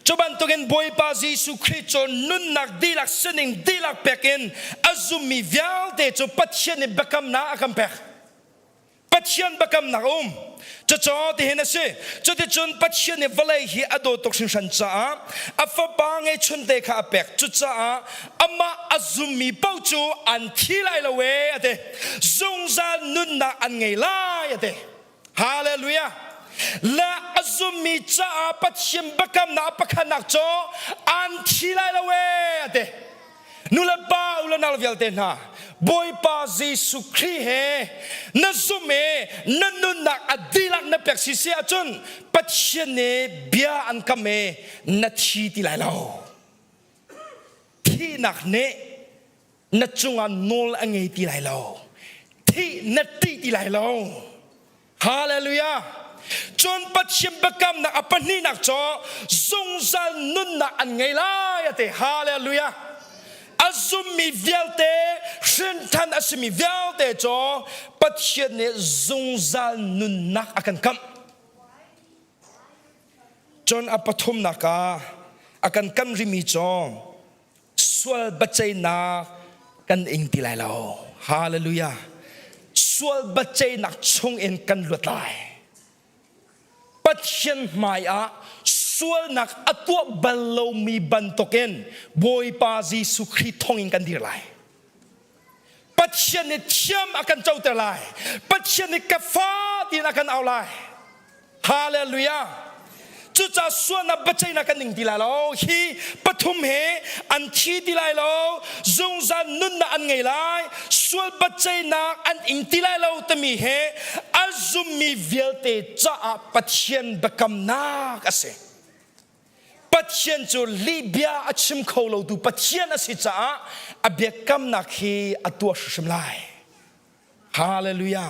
จบันตัวเงินบอยปาจิสุคริสต์จนนุ่นนักดีลักษณิงดีลักเปกินอาซุมิวิลเตจปัจเจียนบักกำนักกันเปกปัจเจียนบักกำนักจะจอที่เห็นสิจะที่จนปัจเจียนวลัยฮีอโดตกสินสันจ้าอัฟบางไอชนเตข้าเปกจุดจ้าอามาอาซุมิเป้าจูอันที่ไรละเวอเดจงจานุ่นนักอันไงล่ะอเดฮาเลลูยาและอาซุมิจ้าปัจเจียนบักกำนักปักขนักโจอันที่ไรละเวอเดนุลบ้าอุลนาลวิลเตน่าบอยปาจิสุคริเฮนซุเมนนุนักอดีลักนเปกซิเซียจนปัจเจเนเบียอันคำเมนัทีติไลลาวที่นักเนนัดจงอันโนลอังเงติไลลาวที่นัดตีติไลลาวฮาเลลูยาจนปัจเจมบกรรมนักอปนินักจอจงจันนุนักอันไงล่ะยะเตฮาเลลูยาอาซุมิเวลเตสินทันอาซุมิเวลเตจอปัจเจเนจงจันนุนักอากันคำจนอปทุมนักอากันคำริมิจอสวลบัจเจนักกันอิงติไลลาวฮาเลลูยาสวลบัจเจนักชงเอ็นกันลุดไลปัจเจนหมายส่วนนักอตัวบัลลมีบันตกินบอยปาจิสุคริทองอินกันดีไรปัจเจเนเชื่อมอากันเจ้าแต่ไรปัจเจเนกฟ้าดีนักกันเอาไรฮาเลลูยาจุดจ้าส่วนนับปัจเจนักกันหนึ่งดีไรแล้วฮีปฐุมเหอันที่ดีไรแล้วจงจันนุนนักอันไงไรส่วนปัจเจนักอันอิงดีไรแล้วแต่มีเหอาซุมีเวลเตจ้าปัจเจนบักกำนักเสปัจเจียนจูลิเบียอัชิมเขาเราดูปัจเจียนสิจ้าอเบียกำนักฮีอตัวชิมไลฮาเลลูยา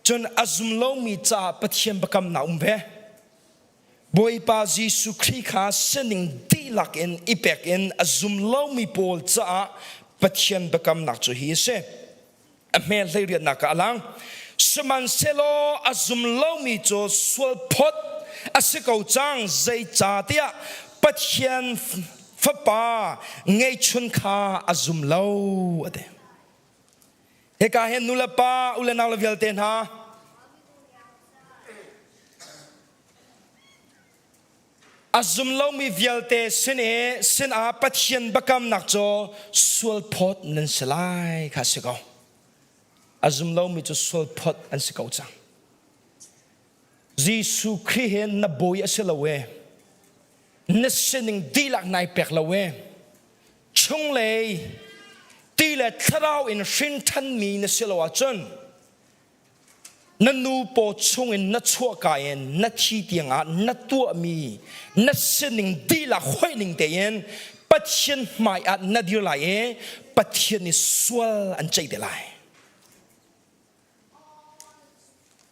จนอาซุมโลมีจ้าปัจเจียนบักกำนักเบอยปาจิสุคริขาเสนิงดีลักเอ็นอีเปกเอ็นอาซุมโลมีโพลจ้าปัจเจียนบักกำนักจูฮีเซอเมลเรียนนักอลังสมันเซโลอาซุมโลมีจูสวลพดอาศัยเขาจังใจจ่าเตียปัจเจียนฟ้าป่าไงชุนขาอาซุมเล่าอเดเฮกาเห็นนุลป้าอุลนาลวิลเตนฮาอาซุมเล่ามีวิลเตเสนอาปัจเจียนบักกำนักโจสวลพอดนันสลายข้าศึกเอาอาซุมเล่ามีโจสวลพอดอันศึกเอาจังยิสุคริสต์นับบอยเสลเวนัสนิงดีลักนายเปกละเวชงเลยตีเลทราวอินชินทันมีนัสลวาจนนันนูโปชงอินนัชัวกายนนัชีเตียงานัตัวมีนัสนิงดีลักห้อยนิงเตียนปัจเจนหมายอันนัดยูไลปัจเจนิสวลอันใจเดลัย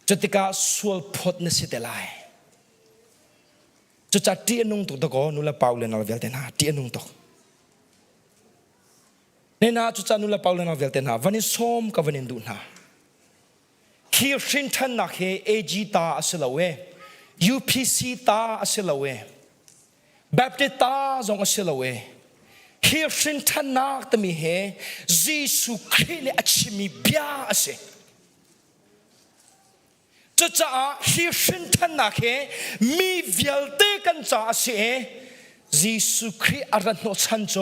จติกาสวลพดนสิเดลัย จะจัดที่นุ่งตุกตะโกนุละเปาเลนเอาเวลเตน่าที่นุ่งตุกเนี่ยนะจะจัดนุละเปาเลนเอาเวลเตน่าวันนี้ส้มกับวันนี้ดูนะคิวชินทันนักเฮเอจีตาอัสลาเวยูพีซีตาอัสลาเวแบบเดตาจงอัสลาเวคิวชินทันนักตมีเฮยิสุคริสต์อัชมีเบียอัสจะจะฮิชินทันนักเฮมีเวลเตกันจ้าเสยิสุคริสต์อารันโนชันโจ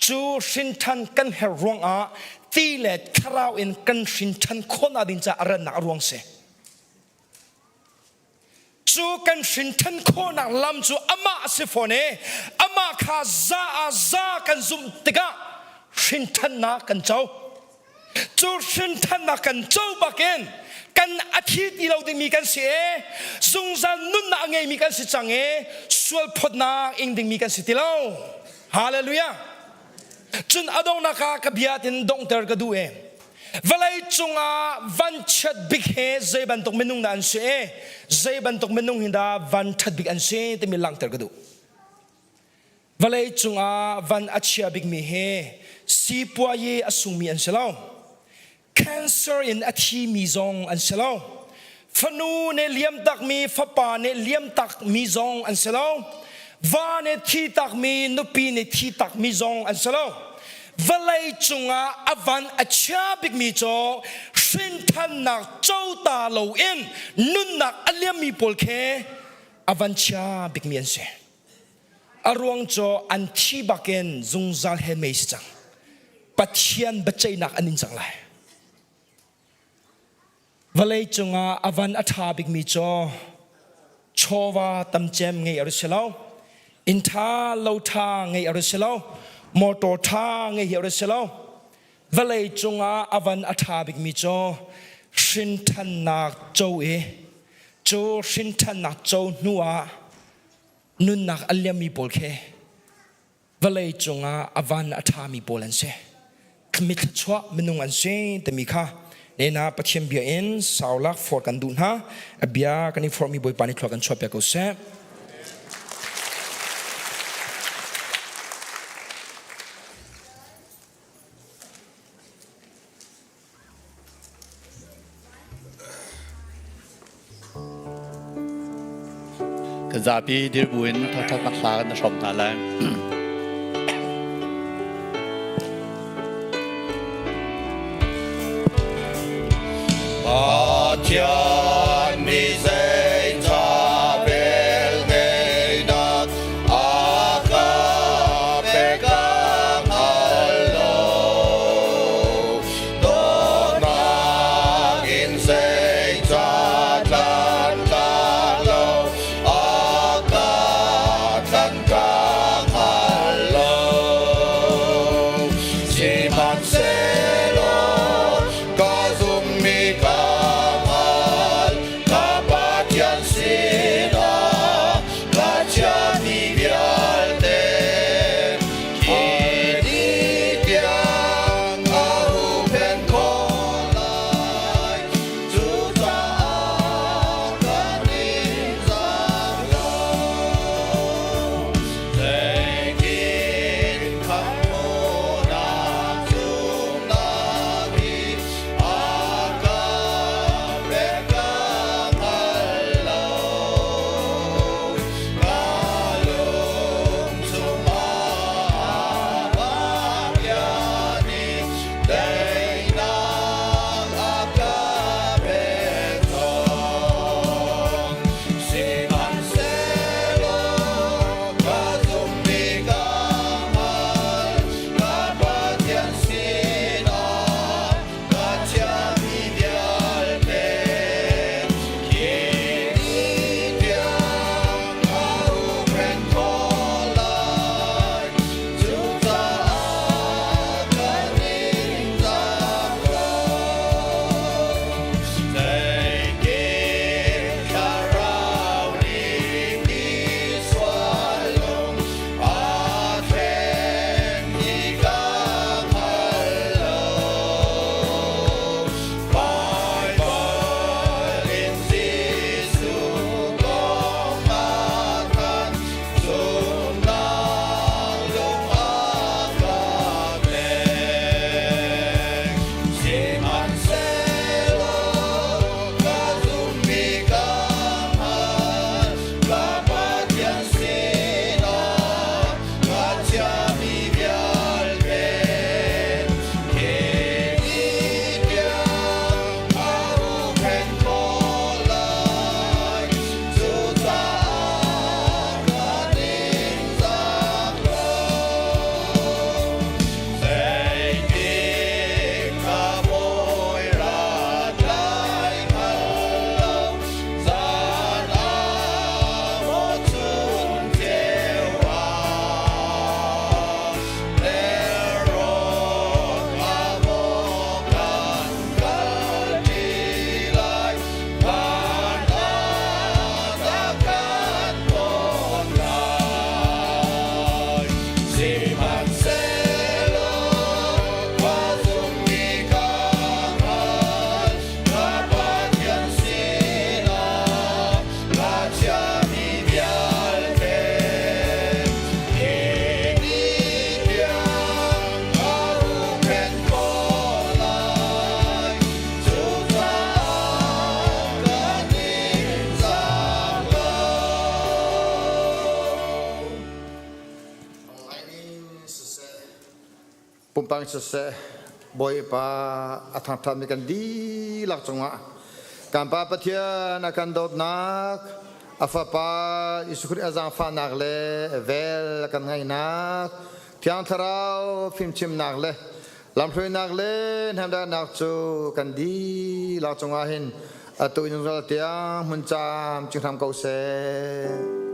จูชินทันกันเฮรวงตีเล็ดคราวอินกันชินทันคนอดินจะอารันนักรวงเสจูกันชินทันคนนักลำจูอามาเสฟเนอามาข้าซากันซุ่มติกะชินทันนักกันเจ้าจูชินทันนักกันเจ้าบักเอนกันอาทิตย์ที่เราได้มีกันเสียสงสารนุ่นนักไงมีกันสิจังเอสวลพดนักเองได้มีกันสิที่เราฮาเลลูยาจนอดองนักกับยาตินดงเตอร์ก็ดูเอเวลาจงวันชัดบิกเฮใจบันตกเมนุงนันเสียใจบันตกเมนุงหินดาวันชัดบิกอันเสียที่มีลังเตอร์ก็ดูเวลาจงวันอัจฉริยบิกมีเฮสีปัวเยอสุมีอันเสลาcancer in athi mi zong an selo fanu ne liam tak mi fapa ne liam tak mi zong an selo va ne thi tak mi nupi ne thi tak mi zong an selo valai chunga avan acha big mi cho shin than nak chau ta lo in nun nak aliam mi pol khe avan cha big mi an se arwang cho an thi baken zung zal he me chang pathian bachai nak anin chang lai valai chunga avan atha big mi cho chowa tam chem ngai arselo intha lo tha ngai arselo motor tha ngai arselo valai chunga avan atha big mi cho shin than nak chou e cho shin than nak chou nuwa nun nak aliam mi pol khe valai chunga avan atha mi polan se khmit chwa menung an se te mi khaเนี่ยนะประเทศเบียอินสาวลักฟอร์กันดูนะเบียกันนี่ฟอร์มีบอยปานิคลอกันชอบแบบกูเซ่ก็จะปีดิบุญทัดนักลากันชมนั่นแหละPathian mi Zing Thangthat Caan Hmannak Zing Thangthat Caan Hmannak pum pang se boy pa athang tham mi kan di lak chunga kan pa pathia na kan dot nak afa pa isukri azang fa nak le vel kan ngai nak thiang tharau phim chim nak le lam throi nak le nam da nak chu kan di lak chunga hin atu in ra tiang mun cham ching tham kau se